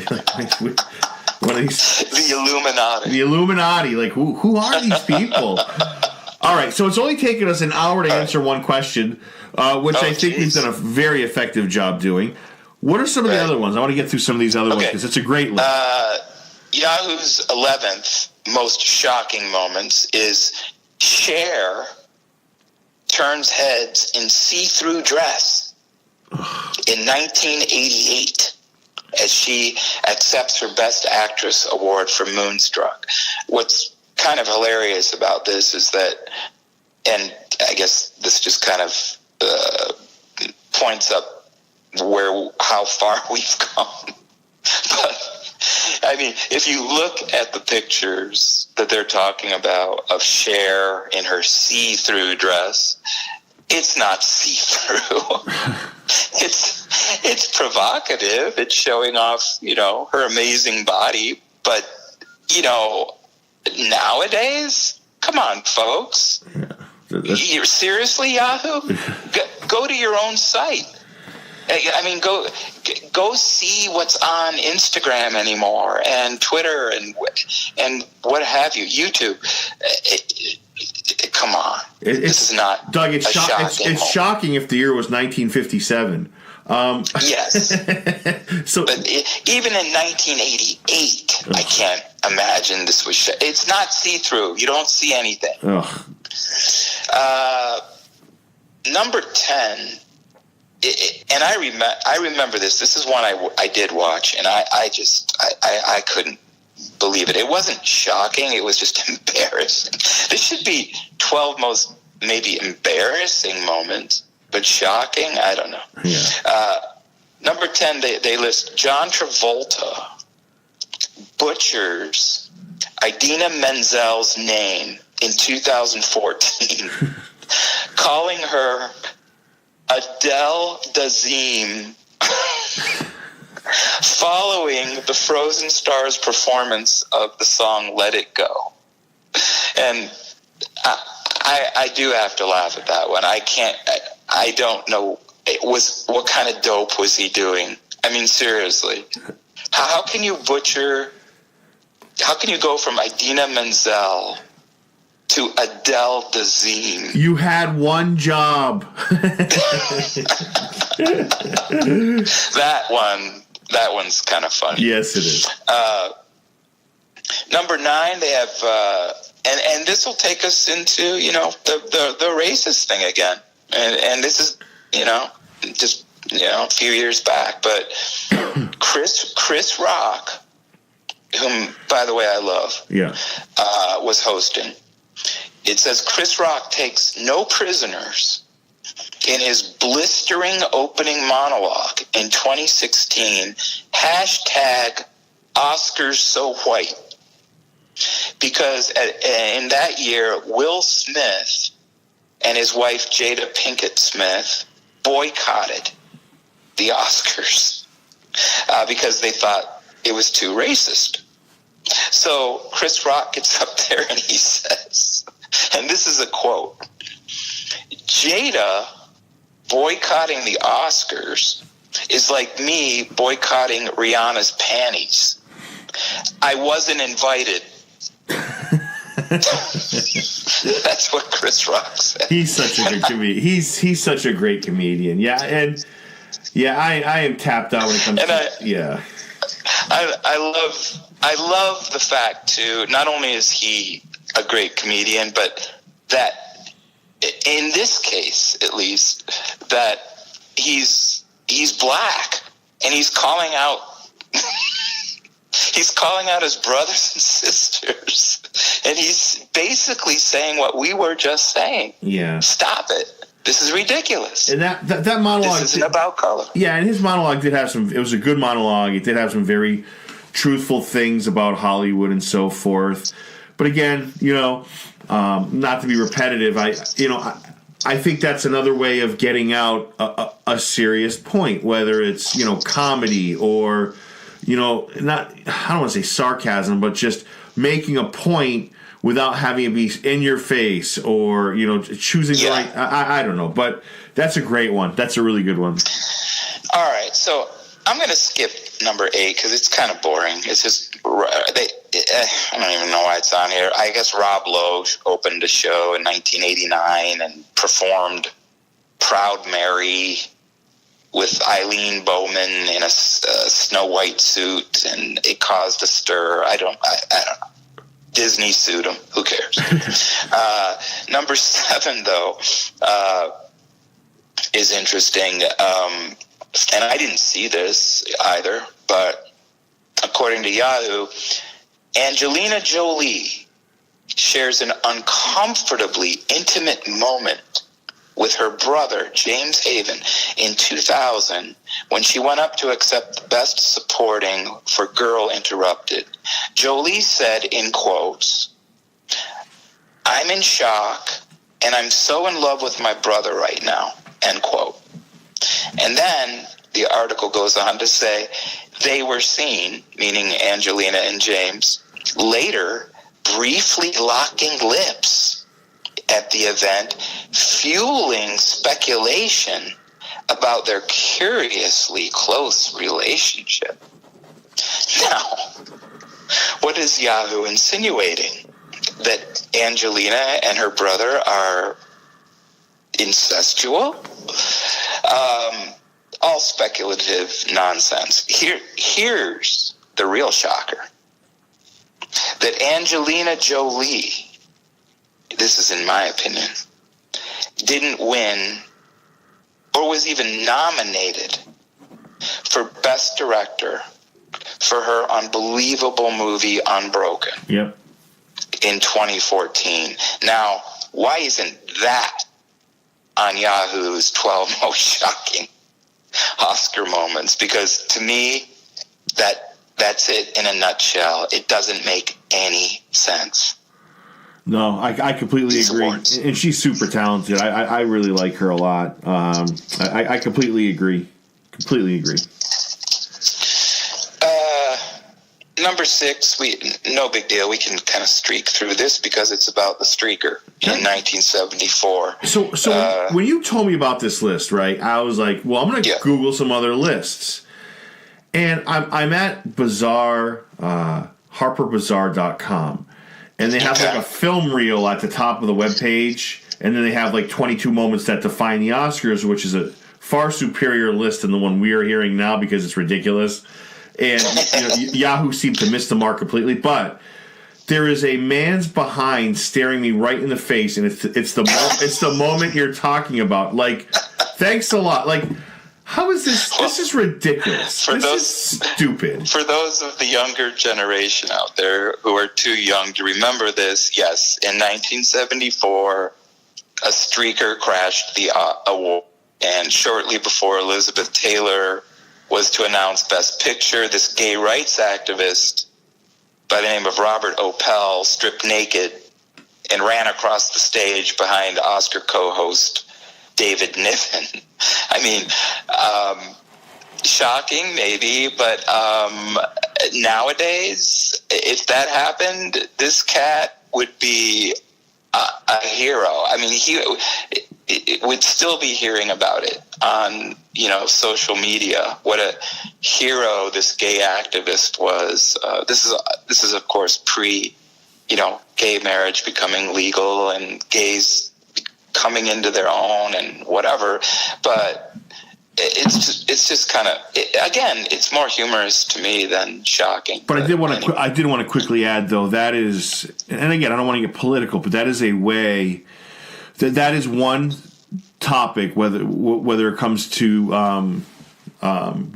One of these, the Illuminati. The Illuminati. Like, who are these people? All right, so it's only taken us an hour to answer one question, which I think we've done a very effective job doing. What are some of the other ones? I want to get through some of these other ones because it's a great list. Yahoo's 11th most shocking moments is Cher turns heads in see-through dress in 1988 as she accepts her Best Actress award for Moonstruck. What's kind of hilarious about this is that, and I guess this just kind of points up how far we've come. But I mean, if you look at the pictures that they're talking about of Cher in her see-through dress, it's not see-through. It's provocative. It's showing off, her amazing body. But, nowadays, come on, folks. You're seriously, Yahoo? Go to your own site. I mean, go see what's on Instagram anymore and Twitter and what have you, YouTube. Come on, this is not Doug. It's shocking if the year was 1957. Yes, but even in 1988, I can't imagine this was. It's not see-through. You don't see anything. Number 10. And I remember this. This is one I did watch, and I couldn't believe it. It wasn't shocking. It was just embarrassing. This should be 12 most maybe embarrassing moments, but shocking, I don't know. Yeah. Number 10, they list John Travolta butchers Idina Menzel's name in 2014, calling her Adele Dazeem, following the Frozen Star's performance of the song Let It Go. And I do have to laugh at that one. I don't know what kind of dope was he doing? I mean, seriously. How can you go from Idina Menzel to Adele Dazeem. You had one job. That one's kind of funny. Yes, it is. Number 9, they have, and this will take us into, the racist thing again. And this is, just, a few years back. But Chris Rock, whom, by the way, I love, was hosting. It says Chris Rock takes no prisoners in his blistering opening monologue in 2016, #Oscars So White. Because in that year, Will Smith and his wife Jada Pinkett Smith boycotted the Oscars because they thought it was too racist. So Chris Rock gets up there and he says, and this is a quote, "Jada boycotting the Oscars is like me boycotting Rihanna's panties. I wasn't invited." That's what Chris Rock said. He's such a good comedian. He's such a great comedian. Yeah, and I am tapped out when it comes I love the fact too. Not only is he a great comedian, but that in this case, at least, that he's black and he's calling out. He's calling out his brothers and sisters, and he's basically saying what we were just saying. Yeah. Stop it. This is ridiculous. And that monologue... This isn't about color. Yeah, and his monologue did have some... It was a good monologue. It did have some very truthful things about Hollywood and so forth. But again, not to be repetitive, I think that's another way of getting out a serious point, whether it's, comedy or... not, I don't want to say sarcasm, but just making a point without having it be in your face or, choosing the right, I don't know, but that's a great one. That's a really good one. All right. So I'm going to skip number 8 because it's kind of boring. It's just, I don't even know why it's on here. I guess Rob Lowe opened a show in 1989 and performed Proud Mary with Eileen Bowman in a Snow White suit, and it caused a stir. I don't know. Disney sued him. Who cares? Number 7, though, is interesting. And I didn't see this either, but according to Yahoo, Angelina Jolie shares an uncomfortably intimate moment with her brother, James Haven, in 2000 when she went up to accept the Best Supporting for Girl Interrupted. Jolie said, in quotes, "I'm in shock, and I'm so in love with my brother right now," end quote. And then the article goes on to say they were seen, meaning Angelina and James, later briefly locking lips at the event, fueling speculation about their curiously close relationship. Now, what is Yahoo insinuating? That Angelina and her brother are incestual? All speculative nonsense. Here's the real shocker. That Angelina Jolie, this is in my opinion, didn't win or was even nominated for Best Director for her unbelievable movie Unbroken. Yep. In 2014. Now, why isn't that on Yahoo's 12 most shocking Oscar moments? Because to me, that's it in a nutshell. It doesn't make any sense. No, I completely agree. Awards. And she's super talented. I really like her a lot. I completely agree. Completely agree. Number 6, no big deal. We can kind of streak through this because it's about the streaker in 1974. So when you told me about this list, right, I was like, well, I'm going to Google some other lists. And I'm at Bazaar, HarperBazaar.com. and they have like a film reel at the top of the webpage, and then they have like 22 moments that define the Oscars, which is a far superior list than the one we are hearing now because it's ridiculous. And Yahoo seemed to miss the mark completely, but there is a man's behind staring me right in the face, and it's the moment you're talking about. Like, thanks a lot. Like, how is this? This is ridiculous. This is stupid. For those of the younger generation out there who are too young to remember this, yes, in 1974, a streaker crashed the award, and shortly before Elizabeth Taylor was to announce Best Picture, this gay rights activist by the name of Robert Opel stripped naked and ran across the stage behind Oscar co-host David Niven. I mean, shocking maybe, but nowadays, if that happened, this cat would be a hero. I mean, it would still be hearing about it on, social media. What a hero this gay activist was. This is of course pre, gay marriage becoming legal and gays coming into their own and whatever. But it's just kind of, again, it's more humorous to me than shocking. But I did want to quickly add, though, that is, and again, I don't want to get political, but that is a way that is one topic, whether it comes to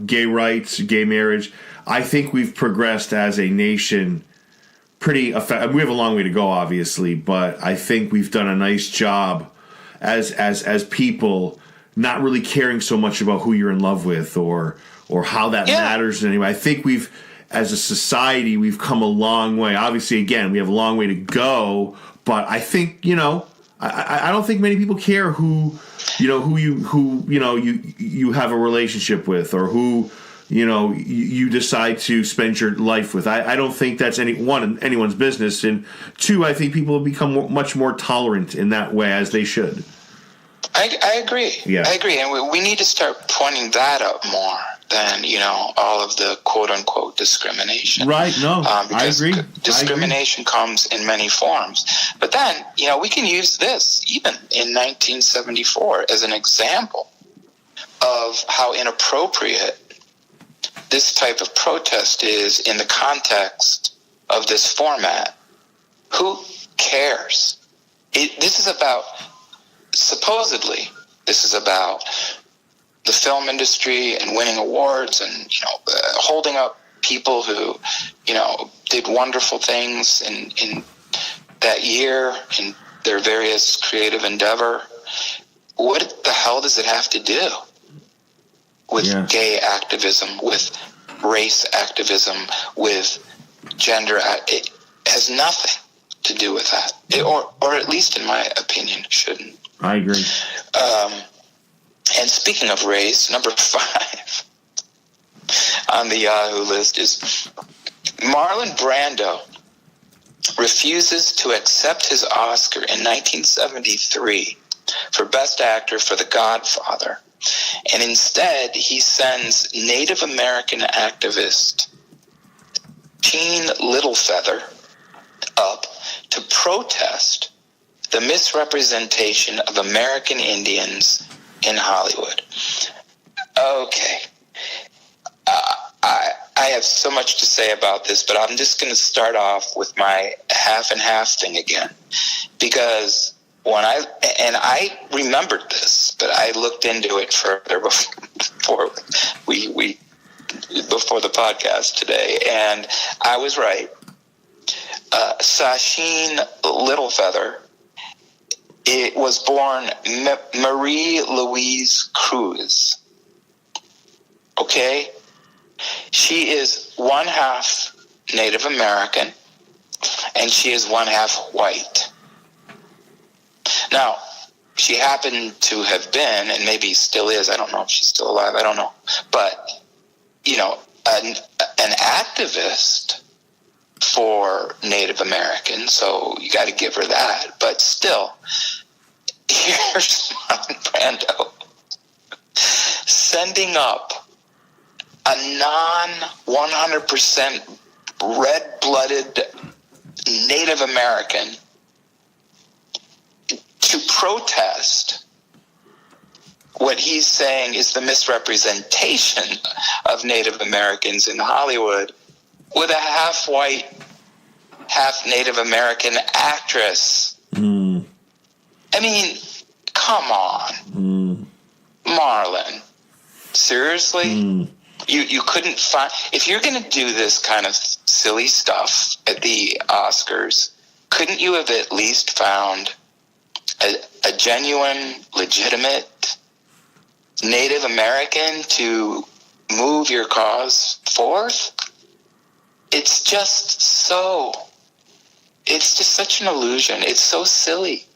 gay rights, gay marriage. I think we've progressed as a nation pretty effective. We have a long way to go, obviously, but I think we've done a nice job as people not really caring so much about who you're in love with or how that matters anyway. I think we've, as a society, we've come a long way. Obviously, again, we have a long way to go, but I think, I don't think many people care who you have a relationship with or who, you decide to spend your life with. I don't think that's anyone's business. And two, I think people have become much more tolerant in that way, as they should. I agree. Yeah. I agree. And we need to start pointing that out more than, all of the quote-unquote discrimination. Right. No, because I agree. Discrimination comes in many forms. But then, we can use this, even in 1974, as an example of how inappropriate this type of protest is in the context of this format. Who cares? This is about the film industry and winning awards and, holding up people who, did wonderful things in that year in their various creative endeavor. What the hell does it have to do with gay activism, with race activism, with gender? It has nothing to do with that. Or at least in my opinion, shouldn't. I agree. And speaking of race, number 5 on the Yahoo list is Marlon Brando refuses to accept his Oscar in 1973 for Best Actor for The Godfather. And instead, he sends Native American activist Gene Littlefeather up to protest the misrepresentation of American Indians in Hollywood. Okay. I have so much to say about this, but I'm just going to start off with my half and half thing again. Because I remembered this, but I looked into it further before the podcast today, and I was right. Sacheen Littlefeather, it was born Marie Louise Cruz. Okay? She is one half Native American, and she is one half white. Now, she happened to have been, and maybe still is, I don't know if she's still alive, I don't know. But, an activist for Native Americans, so you got to give her that. But still, here's Marlon Brando sending up a non-100% red-blooded Native American to protest what he's saying is the misrepresentation of Native Americans in Hollywood with a half-white, half-Native American actress. I mean, come on. Marlon. Seriously? You couldn't find... If you're going to do this kind of silly stuff at the Oscars, couldn't you have at least found a genuine, legitimate Native American to move your cause forth? It's just such an illusion. It's so silly.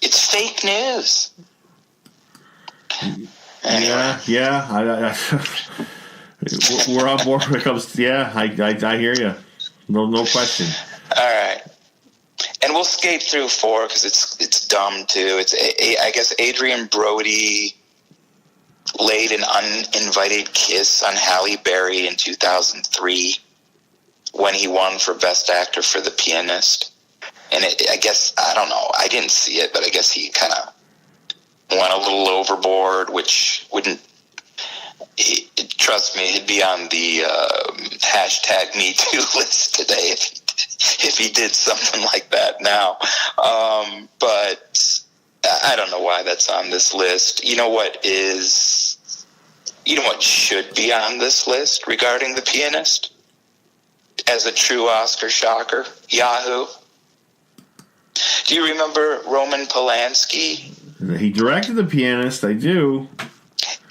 It's fake news. Anyway. Yeah. We're on board when it comes to, I hear you. No question. All right. And we'll skate through 4 because it's dumb too. It's I guess Adrian Brody laid an uninvited kiss on Halle Berry in 2003 when he won for Best Actor for The Pianist. And I guess, I don't know, I didn't see it, but I guess he kind of went a little overboard, which wouldn't, trust me, he'd be on the hashtag #MeToo list today if he did something like that now. But I don't know why that's on this list. You know what should be on this list regarding The Pianist? As a true Oscar shocker, Yahoo. Do you remember Roman Polanski? He directed The Pianist, I do.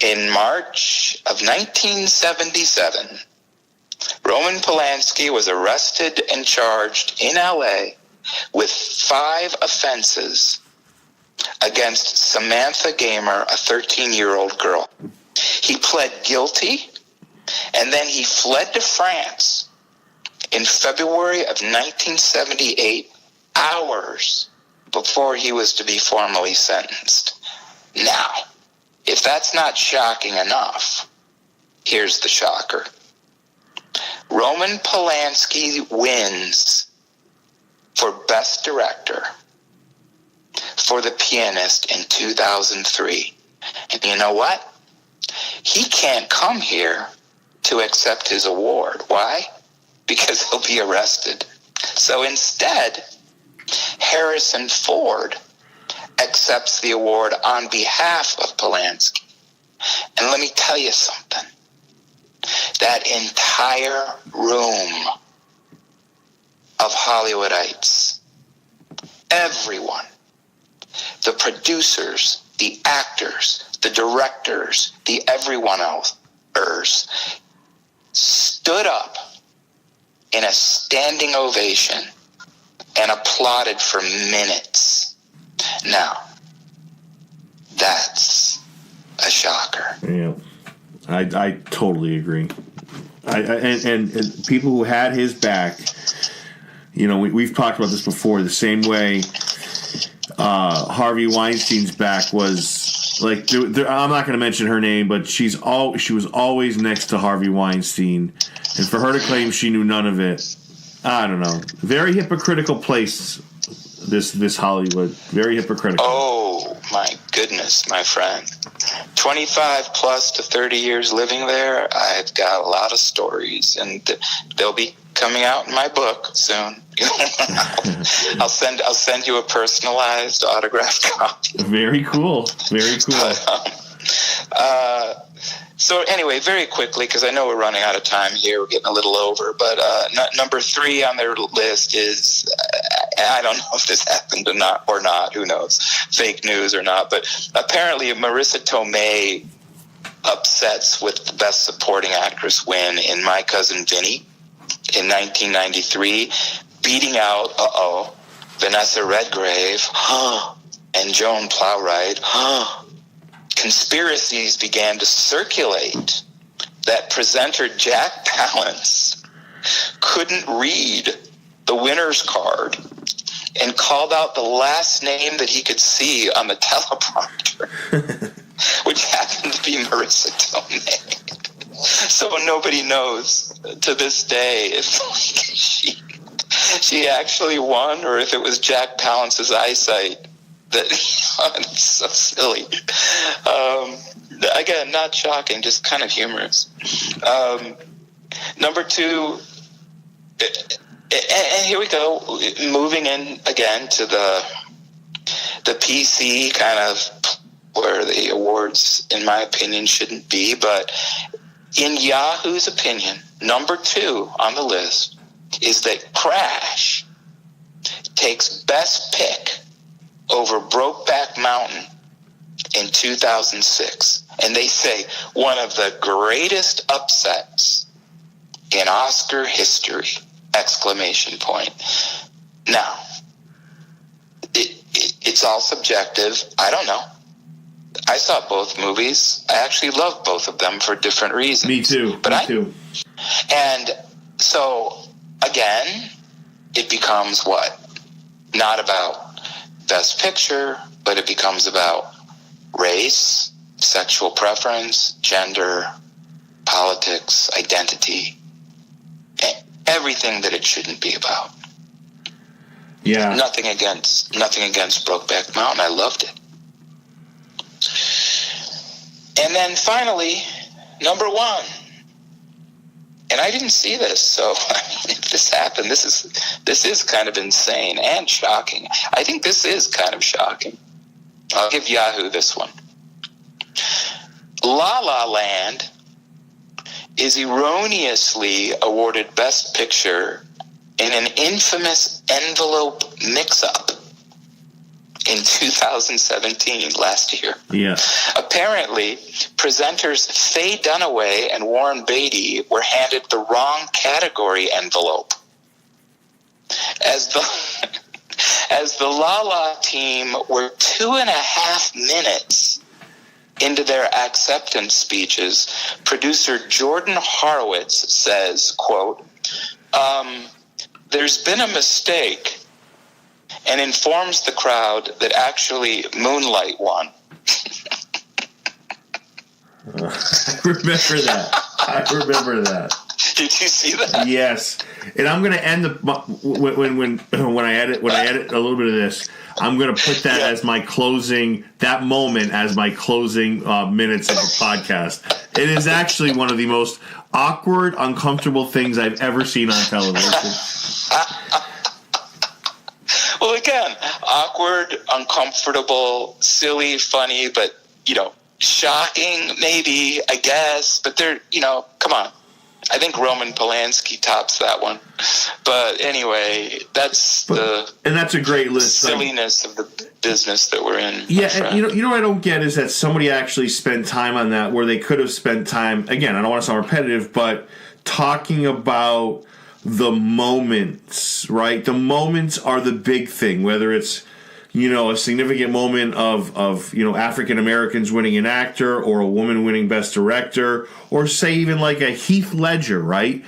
In March of 1977, Roman Polanski was arrested and charged in L.A. with 5 offenses against Samantha Gamer, a 13-year-old girl. He pled guilty, and then he fled to France in February of 1978, hours before he was to be formally sentenced. Now, if that's not shocking enough, here's the shocker. Roman Polanski wins for Best Director for The Pianist in 2003. And you know what? He can't come here to accept his award. Why? Because he'll be arrested. So instead, Harrison Ford accepts the award on behalf of Polanski. And let me tell you something. That entire room of Hollywoodites, everyone, the producers, the actors, the directors, the everyone else, stood up in a standing ovation and applauded for minutes. Now, that's a shocker. Yeah, I totally agree. And people who had his back, we've talked about this before. The same way Harvey Weinstein's back was like. I'm not going to mention her name, but she was always next to Harvey Weinstein, and for her to claim she knew none of it, I don't know. Very hypocritical place. This Hollywood, very hypocritical. Oh my goodness, my friend. 25 plus to 30 years living there, I've got a lot of stories, and they'll be coming out in my book soon. I'll send you a personalized autographed copy. Very cool. Very cool. So anyway, very quickly, because I know we're running out of time here, we're getting a little over, but number 3 on their list is, I don't know if this happened or not, who knows, fake news or not, but apparently Marissa Tomei upsets with the Best Supporting Actress win in My Cousin Vinny in 1993, beating out, Vanessa Redgrave, and Joan Plowright, Conspiracies began to circulate that presenter Jack Palance couldn't read the winner's card and called out the last name that he could see on the teleprompter, which happened to be Marissa Tomei. So nobody knows to this day if she actually won, or if it was Jack Palance's eyesight. That it's so silly. Again, not shocking, just kind of humorous. Number two, and here we go, moving in again to the PC kind of where the awards, in my opinion, shouldn't be. But in Yahoo's opinion, number two on the list is that Crash takes Best Pick over Brokeback Mountain in 2006. And they say one of the greatest upsets in Oscar history, ! Now, it's all subjective. I don't know. I saw both movies. I actually love both of them for different reasons. Me too. Me too. And so, again, it becomes what? Not about Best Picture, but it becomes about race, sexual preference, gender, politics, identity, everything that it shouldn't be about. Yeah. Nothing against Brokeback Mountain. I loved it. And then finally, number one. And I didn't see this, so if this happened, this is kind of insane and shocking. I think this is kind of shocking. I'll give Yahoo this one. La La Land is erroneously awarded Best Picture in an infamous envelope mix-up in 2017, last year. Yeah. Apparently, presenters Faye Dunaway and Warren Beatty were handed the wrong category envelope. As the La La team were 2.5 minutes into their acceptance speeches, producer Jordan Horowitz says, quote, "There's been a mistake," and informs the crowd that actually Moonlight won. I remember that. Did you see that? Yes, and I'm going to end when I edit a little bit of this. I'm going to put that as my closing. That moment as my closing minutes of the podcast. It is actually one of the most awkward, uncomfortable things I've ever seen on television. Well, again, awkward, uncomfortable, silly, funny, but, shocking, maybe, I guess. But they're, come on. I think Roman Polanski tops that one. But anyway, that's a great list. Silliness of the business that we're in. Yeah, and what I don't get is that somebody actually spent time on that where they could have spent time, again, I don't want to sound repetitive, but talking about the moments, right? The moments are the big thing, whether it's, a significant moment of African Americans winning an actor or a woman winning Best Director, or say even like a Heath Ledger, right?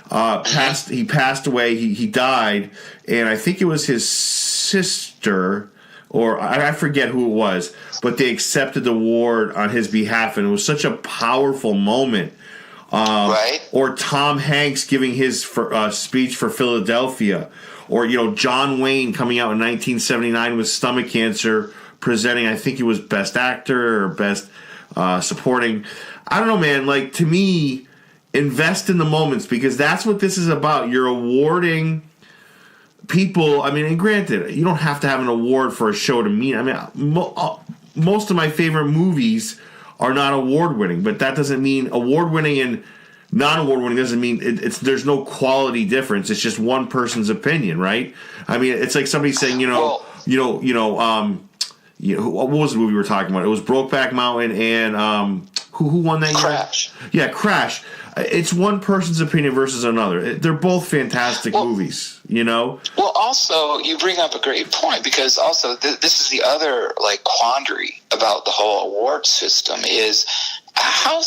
He passed away, he died, and I think it was his sister, or I forget who it was, but they accepted the award on his behalf, and it was such a powerful moment. Right. Or Tom Hanks giving his speech for Philadelphia. Or, John Wayne coming out in 1979 with stomach cancer, presenting, I think it was Best Actor or Best Supporting. I don't know, man. Like, to me, invest in the moments, because that's what this is about. You're awarding people. I mean, and granted, you don't have to have an award for a show to mean. I mean, most of my favorite movies are not award-winning, but that doesn't mean award-winning and non-award-winning doesn't mean there's no quality difference. It's just one person's opinion, right? I mean, it's like somebody saying, what was the movie we were talking about? It was Brokeback Mountain and who won that year? Crash. Yeah, Crash. It's one person's opinion versus another. They're both fantastic movies, Well, also, you bring up a great point, because also this is the other quandary about the whole award system is how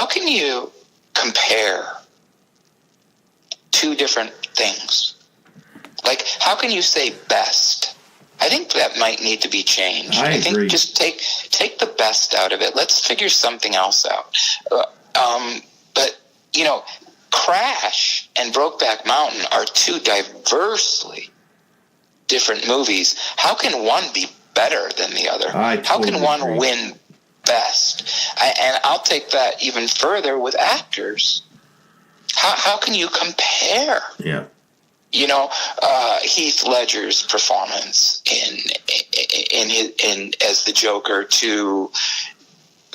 can you compare two different things? Like, how can you say best? I think that might need to be changed. I agree. think just take the best out of it. Let's figure something else out. But Crash and Brokeback Mountain are two diversely different movies. How can one be better than the other? How can one win best? And I'll take that even further with actors. How can you compare? Yeah. You know, Heath Ledger's performance in as the Joker to,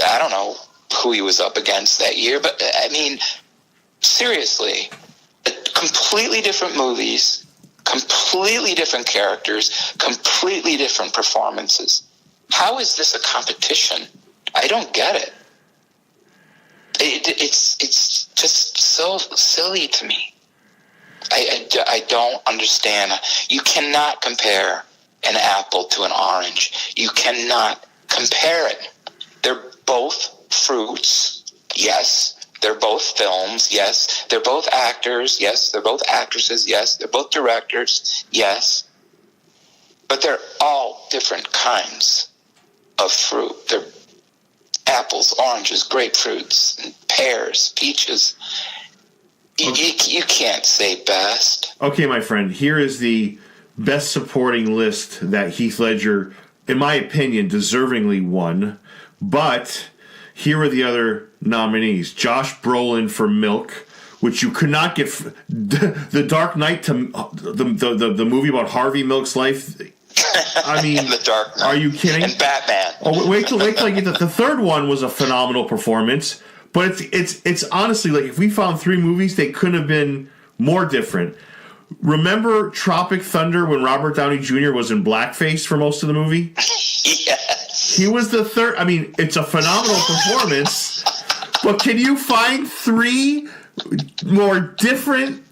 I don't know who he was up against that year, but I mean, seriously, completely different movies, completely different characters, completely different performances. How is this a competition? I don't get it. It's just so silly to me. I don't understand. You cannot compare an apple to an orange. You cannot compare it. They're both fruits. Yes. They're both films. Yes. They're both actors. Yes. They're both actresses. Yes. They're both directors. Yes. But they're all different kinds of fruit. They're apples, oranges, grapefruits, pears, peaches. You can't say best. Okay, my friend, here is the best supporting list that Heath Ledger, in my opinion, deservingly won. But here are the other nominees. Josh Brolin for Milk, which you could not get. The Dark Knight, to the movie about Harvey Milk's life. I mean, The Dark Knight. Are you kidding? And Batman. Oh, wait till I get the third one was a phenomenal performance. But it's honestly, like, if we found three movies, they couldn't have been more different. Remember Tropic Thunder when Robert Downey Jr. was in blackface for most of the movie? Yes. He was the third. I mean, it's a phenomenal performance. But can you find three more different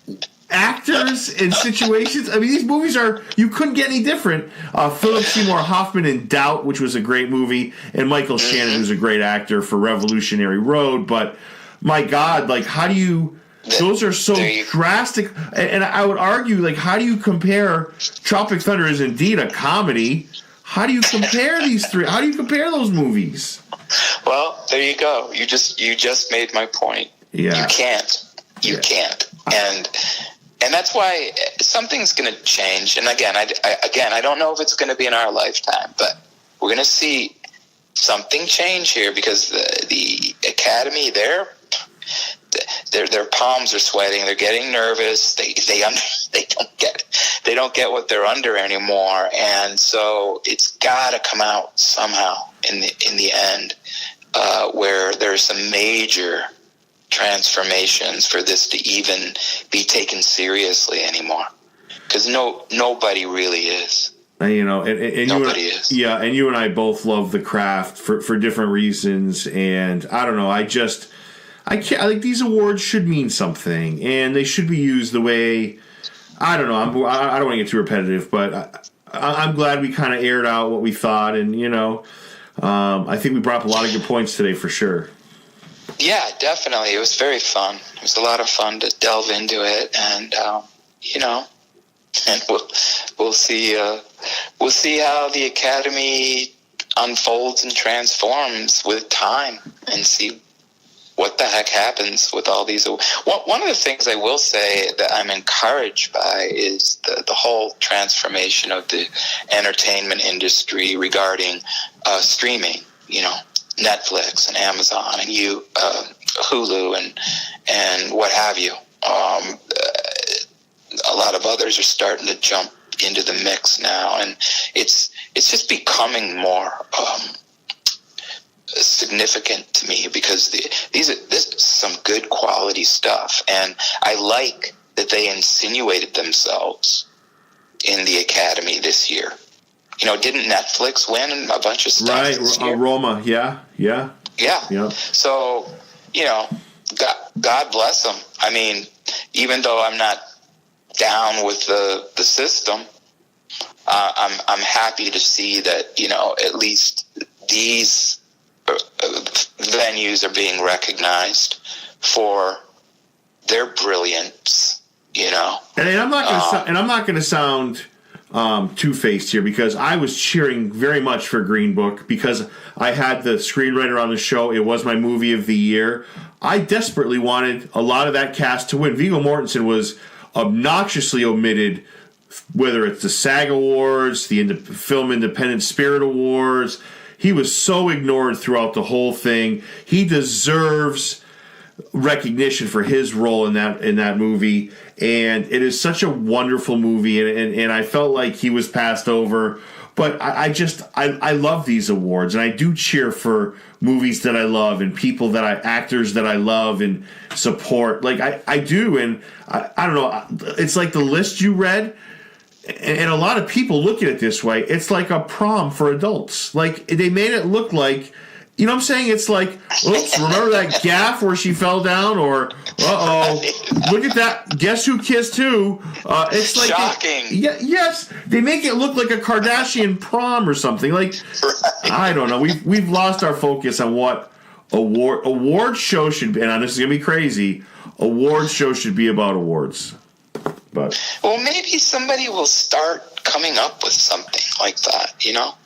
actors in situations? I mean, these movies you couldn't get any different. Philip Seymour Hoffman in Doubt, which was a great movie, and Michael Shannon, who's a great actor for Revolutionary Road. But my God, like, how do you? Those are so drastic. And I would argue, like, how do you compare? Tropic Thunder is indeed a comedy. How do you compare these three? How do you compare those movies? Well, there you go. You just made my point. Yeah. You can't. You can't. And that's why something's going to change. And again, I don't know if it's going to be in our lifetime, but we're going to see something change here because the Academy, their palms are sweating. They're getting nervous. They don't get what they're under anymore. And so it's got to come out somehow in the end, where there's some major transformations for this to even be taken seriously anymore, because nobody really is. You know, and nobody is. Yeah, and you and I both love The Craft for different reasons, and I don't know. I can't. I think these awards should mean something, and they should be used the way. I don't know. I don't want to get too repetitive, but I'm glad we kind of aired out what we thought, and you know, I think we brought up a lot of good points today for sure. Yeah, definitely. It was very fun. It was a lot of fun to delve into it, and you know, and we'll see how the Academy unfolds and transforms with time, and see what the heck happens with all these. One of the things I will say that I'm encouraged by is the whole transformation of the entertainment industry regarding streaming. You know, Netflix and Amazon and Hulu and what have you. A lot of others are starting to jump into the mix now, and it's just becoming more significant to me, because this is some good quality stuff, and I like that they insinuated themselves in the Academy this year. You know, didn't Netflix win a bunch of stuff? Right, this year? Roma, yeah. Yeah. So, you know, God bless them. I mean, even though I'm not down with the system, I'm happy to see that, you know, at least these venues are being recognized for their brilliance. You know, and I'm not going to sound two-faced here because I was cheering very much for Green Book because I had the screenwriter on the show. It was my movie of the year. I desperately wanted a lot of that cast to win. Viggo Mortensen was obnoxiously omitted, whether it's the SAG Awards, the Film Independent Spirit Awards. He was so ignored throughout the whole thing. He deserves recognition for his role in that movie, and it is such a wonderful movie, and I felt like he was passed over. But I love these awards, and I do cheer for movies that I love and actors that I love and support. Like I do, and I don't know. It's like the list you read, and a lot of people look at it this way. It's like a prom for adults. Like they made it look like, you know what I'm saying? It's like, oops, remember that gaff where she fell down? Or, look at that. Guess who kissed who? It's like shocking. Yes, they make it look like a Kardashian prom or something. Like, I don't know. We've lost our focus on what award show should be. And this is gonna be crazy. Award show should be about awards. But well, maybe somebody will start coming up with something like that.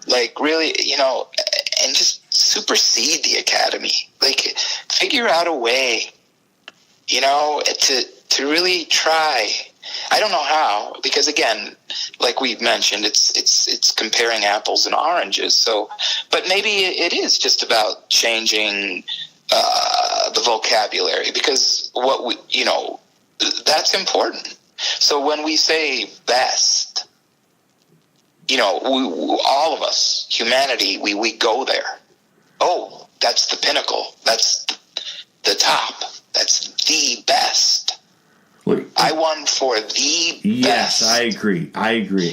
Like really, and just supersede the Academy. Like figure out a way, to really try. I don't know how, because again, like we've mentioned, it's comparing apples and oranges. So, but maybe it is just about changing the vocabulary, because that's important. So when we say best, all of us, humanity, we go there. Oh, that's the pinnacle. That's the top. That's the best. Look, I won for the best. Yes, I agree.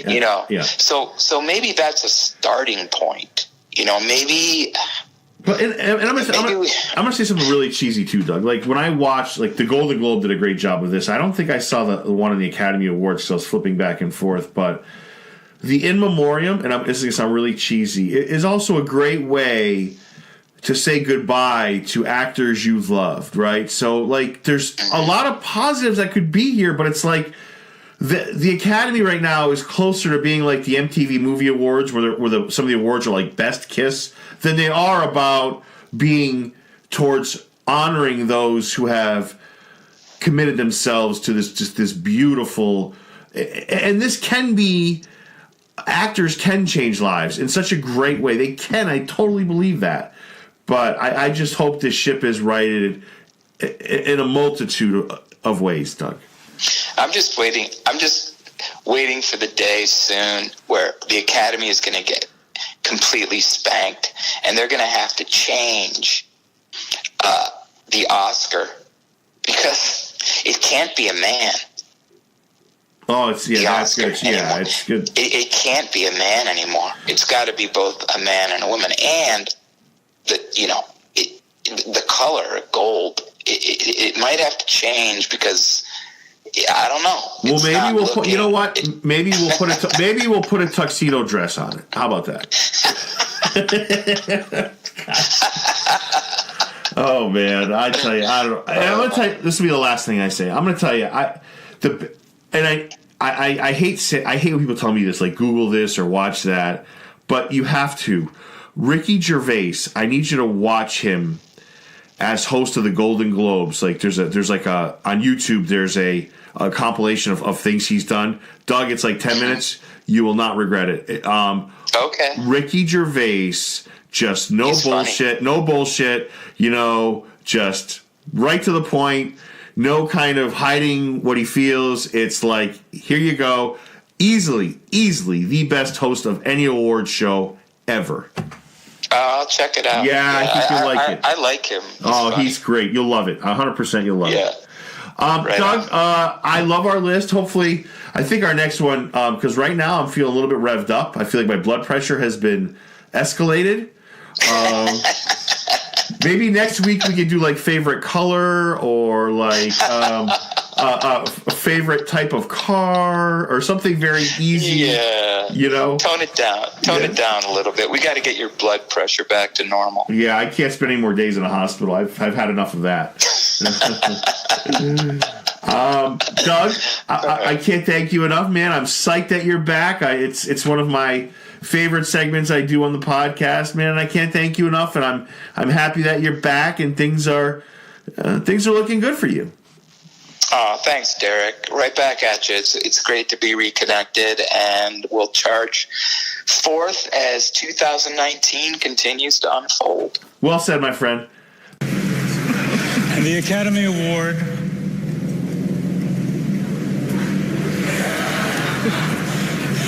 Yeah. So maybe that's a starting point. Maybe. But I'm gonna say something really cheesy too, Doug. Like when I watched, like the Golden Globe did a great job of this. I don't think I saw the one in the Academy Awards, so I was flipping back and forth. But the In Memoriam, and this is gonna sound really cheesy, it is also a great way to say goodbye to actors you've loved, right? So like there's a lot of positives that could be here, but it's like the Academy right now is closer to being like the MTV Movie Awards, where some of the awards are like Best Kiss, than they are about being towards honoring those who have committed themselves to this beautiful. And this can be, actors can change lives in such a great way. They can. I totally believe that. But I just hope this ship is righted in a multitude of ways, Doug. I'm just waiting for the day soon where the Academy is going to get completely spanked, and they're going to have to change the Oscar, because it can't be a man. Oh, it's that's good. Yeah, it's good. It can't be a man anymore. It's got to be both a man and a woman, and the color gold. It might have to change, because I don't know. Well, maybe we'll put. You know what? Maybe we'll put a. Maybe we'll put a tuxedo dress on it. How about that? Oh man, I tell you, I don't. I'm gonna tell you. This will be the last thing I say. I'm gonna tell you. I hate when people tell me this. Like Google this or watch that, but you have to. Ricky Gervais. I need you to watch him as host of the Golden Globes. Like there's on YouTube. There's a compilation of things he's done. Doug, it's like 10 minutes. You will not regret it. Okay. Ricky Gervais, just he's bullshit, funny. No bullshit, just right to the point, no kind of hiding what he feels. It's like, here you go. Easily the best host of any award show ever. I'll check it out. Yeah, I think you'll like it. I like him. He's great. You'll love it. 100% you'll love it. Right Doug, I love our list. Hopefully, I think our next one, because right now I'm feeling a little bit revved up. I feel like my blood pressure has been escalated. Maybe next week we could do like favorite color, or like a favorite type of car, or something very easy. Yeah. Tone it down. It down a little bit. We got to get your blood pressure back to normal. Yeah, I can't spend any more days in a hospital. I've had enough of that. Doug, I can't thank you enough, man. I'm psyched that you're back. It's one of my favorite segments I do on the podcast, man. And I can't thank you enough. And I'm happy that you're back and things are looking good for you. Oh, thanks, Derek. Right back at you. It's great to be reconnected, and we'll charge forth as 2019 continues to unfold. Well said, my friend. And the Academy Award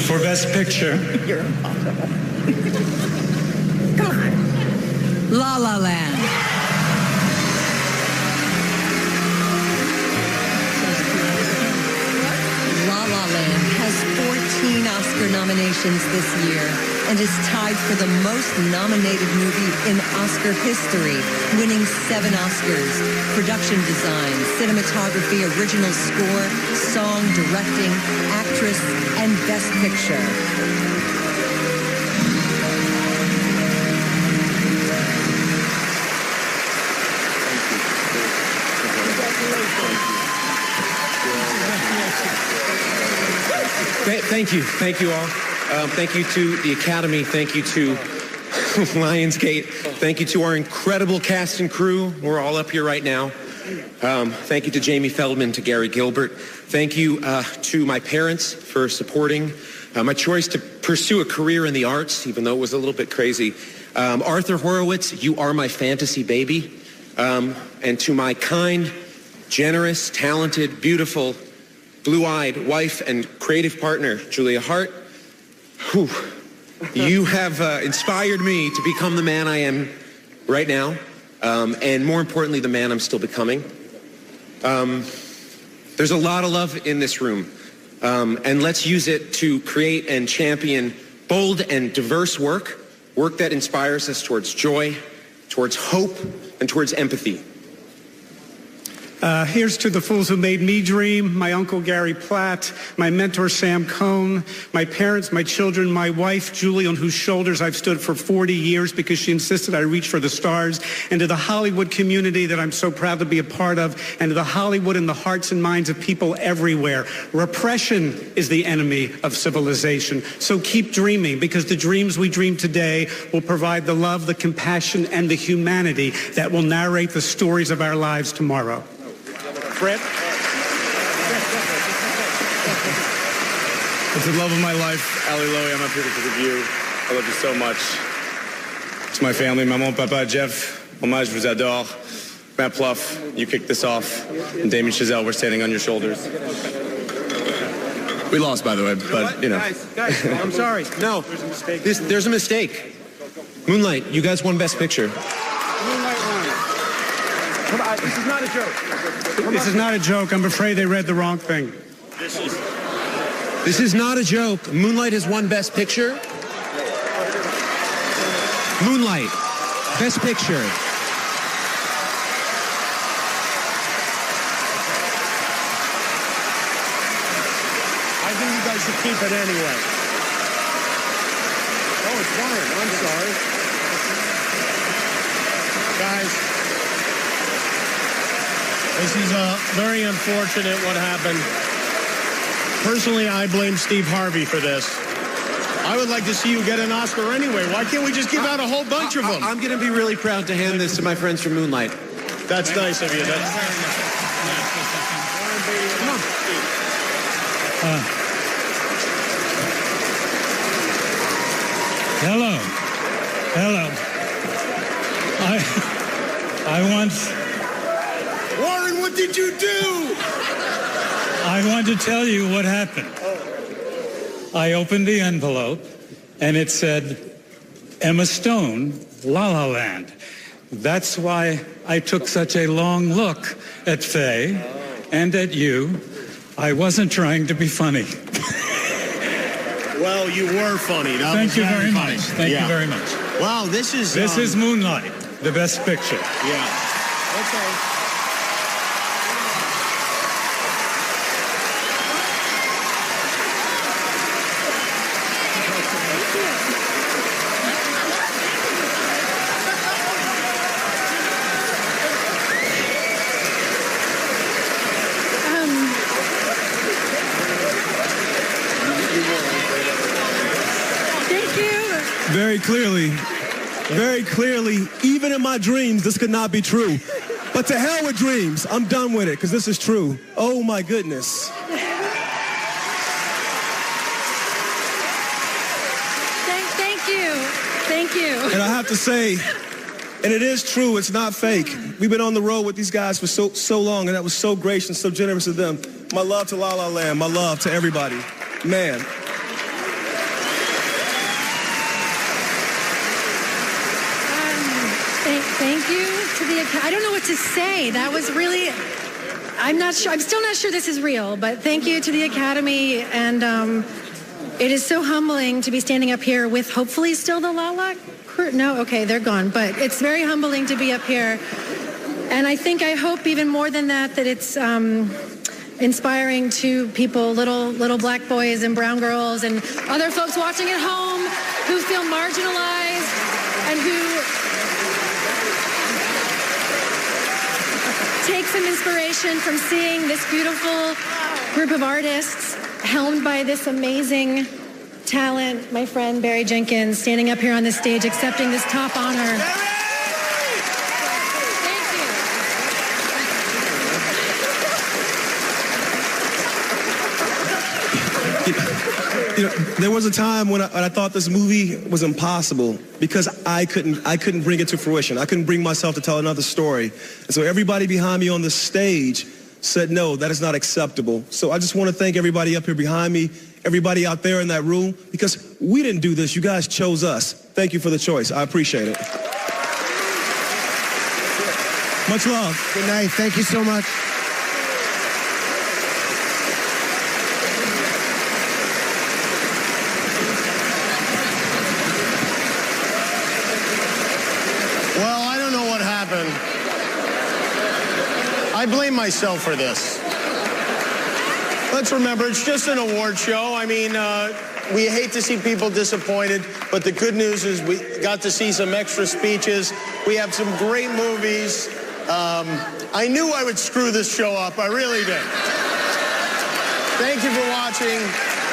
for Best Picture. You're impossible. Come on. La La Land. La La Land has 14 Oscar nominations this year and is tied for the most nominated movie in Oscar history, winning 7 Oscars: production design, cinematography, original score, song, directing, actress, and Best Picture. Thank you all. Thank you to the Academy. Thank you to Lionsgate. Thank you to our incredible cast and crew. We're all up here right now. Thank you to Jamie Feldman, to Gary Gilbert. Thank you to my parents for supporting my choice to pursue a career in the arts, even though it was a little bit crazy. Arthur Horowitz, you are my fantasy baby. And to my kind, generous, talented, beautiful, blue-eyed wife and creative partner, Julia Hart, you have inspired me to become the man I am right now, and more importantly, the man I'm still becoming. There's a lot of love in this room, and let's use it to create and champion bold and diverse work that inspires us towards joy, towards hope, and towards empathy. Here's to the fools who made me dream: my uncle Gary Platt, my mentor Sam Cohn, my parents, my children, my wife Julie, on whose shoulders I've stood for 40 years because she insisted I reach for the stars, and to the Hollywood community that I'm so proud to be a part of, and to the Hollywood in the hearts and minds of people everywhere. Repression is the enemy of civilization. So keep dreaming, because the dreams we dream today will provide the love, the compassion, and the humanity that will narrate the stories of our lives tomorrow. Fred? It's the love of my life, Ali Lowy. I'm up here because of you. I love you so much. To my family, maman, papa, Jeff, hommage, vous adore. Matt Pluff, you kicked this off. And Damien Chazelle, we're standing on your shoulders. We lost, by the way, but, you know. Guys, I'm sorry. No, there's a mistake. Moonlight, you guys won Best Picture. Moonlight won. Come on, this is not a joke. This is not a joke. I'm afraid they read the wrong thing. This is not a joke. Moonlight has won Best Picture. Moonlight, Best Picture. I think you guys should keep it anyway. Oh, it's fine. I'm sorry. Guys, this is very unfortunate what happened. Personally, I blame Steve Harvey for this. I would like to see you get an Oscar anyway. Why can't we just give out a whole bunch of them? I'm going to be really proud to hand this to my friends from Moonlight. That's nice of you. Come on. Hello. I once... Warren, what did you do? I want to tell you what happened. I opened the envelope, and it said, Emma Stone, La La Land. That's why I took such a long look at Faye and at you. I wasn't trying to be funny. Well, you were funny. Thank you very much. Thank you very much. Wow, this is Moonlight, the Best Picture. Yeah. Okay. Very clearly, even in my dreams, this could not be true. But to hell with dreams. I'm done with it, because this is true. Oh, my goodness. Thank you. And I have to say, and it is true, it's not fake. We've been on the road with these guys for so long, and that was so gracious and so generous of them. My love to La La Land. My love to everybody. Man. Thank you to the Academy. I don't know what to say. That was really, I'm not sure. I'm still not sure this is real, but thank you to the Academy. And it is so humbling to be standing up here with hopefully still the La La crew. No, okay, they're gone. But it's very humbling to be up here. And I hope even more than that it's inspiring to people, little black boys and brown girls and other folks watching at home who feel marginalized and who take some inspiration from seeing this beautiful group of artists helmed by this amazing talent, my friend Barry Jenkins, standing up here on this stage accepting this top honor. You know, there was a time when I thought this movie was impossible because I couldn't bring it to fruition. I couldn't bring myself to tell another story. And so everybody behind me on the stage said, no, that is not acceptable. So I just want to thank everybody up here behind me, everybody out there in that room, because we didn't do this. You guys chose us. Thank you for the choice. I appreciate it. Much love. Good night. Thank you so much. Well, I don't know what happened. I blame myself for this. Let's remember, it's just an award show. I mean, we hate to see people disappointed, but the good news is we got to see some extra speeches. We have some great movies. I knew I would screw this show up. I really did. Thank you for watching.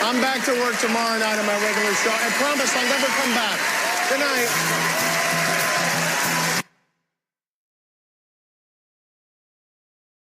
I'm back to work tomorrow night on my regular show. I promise I'll never come back. Good night.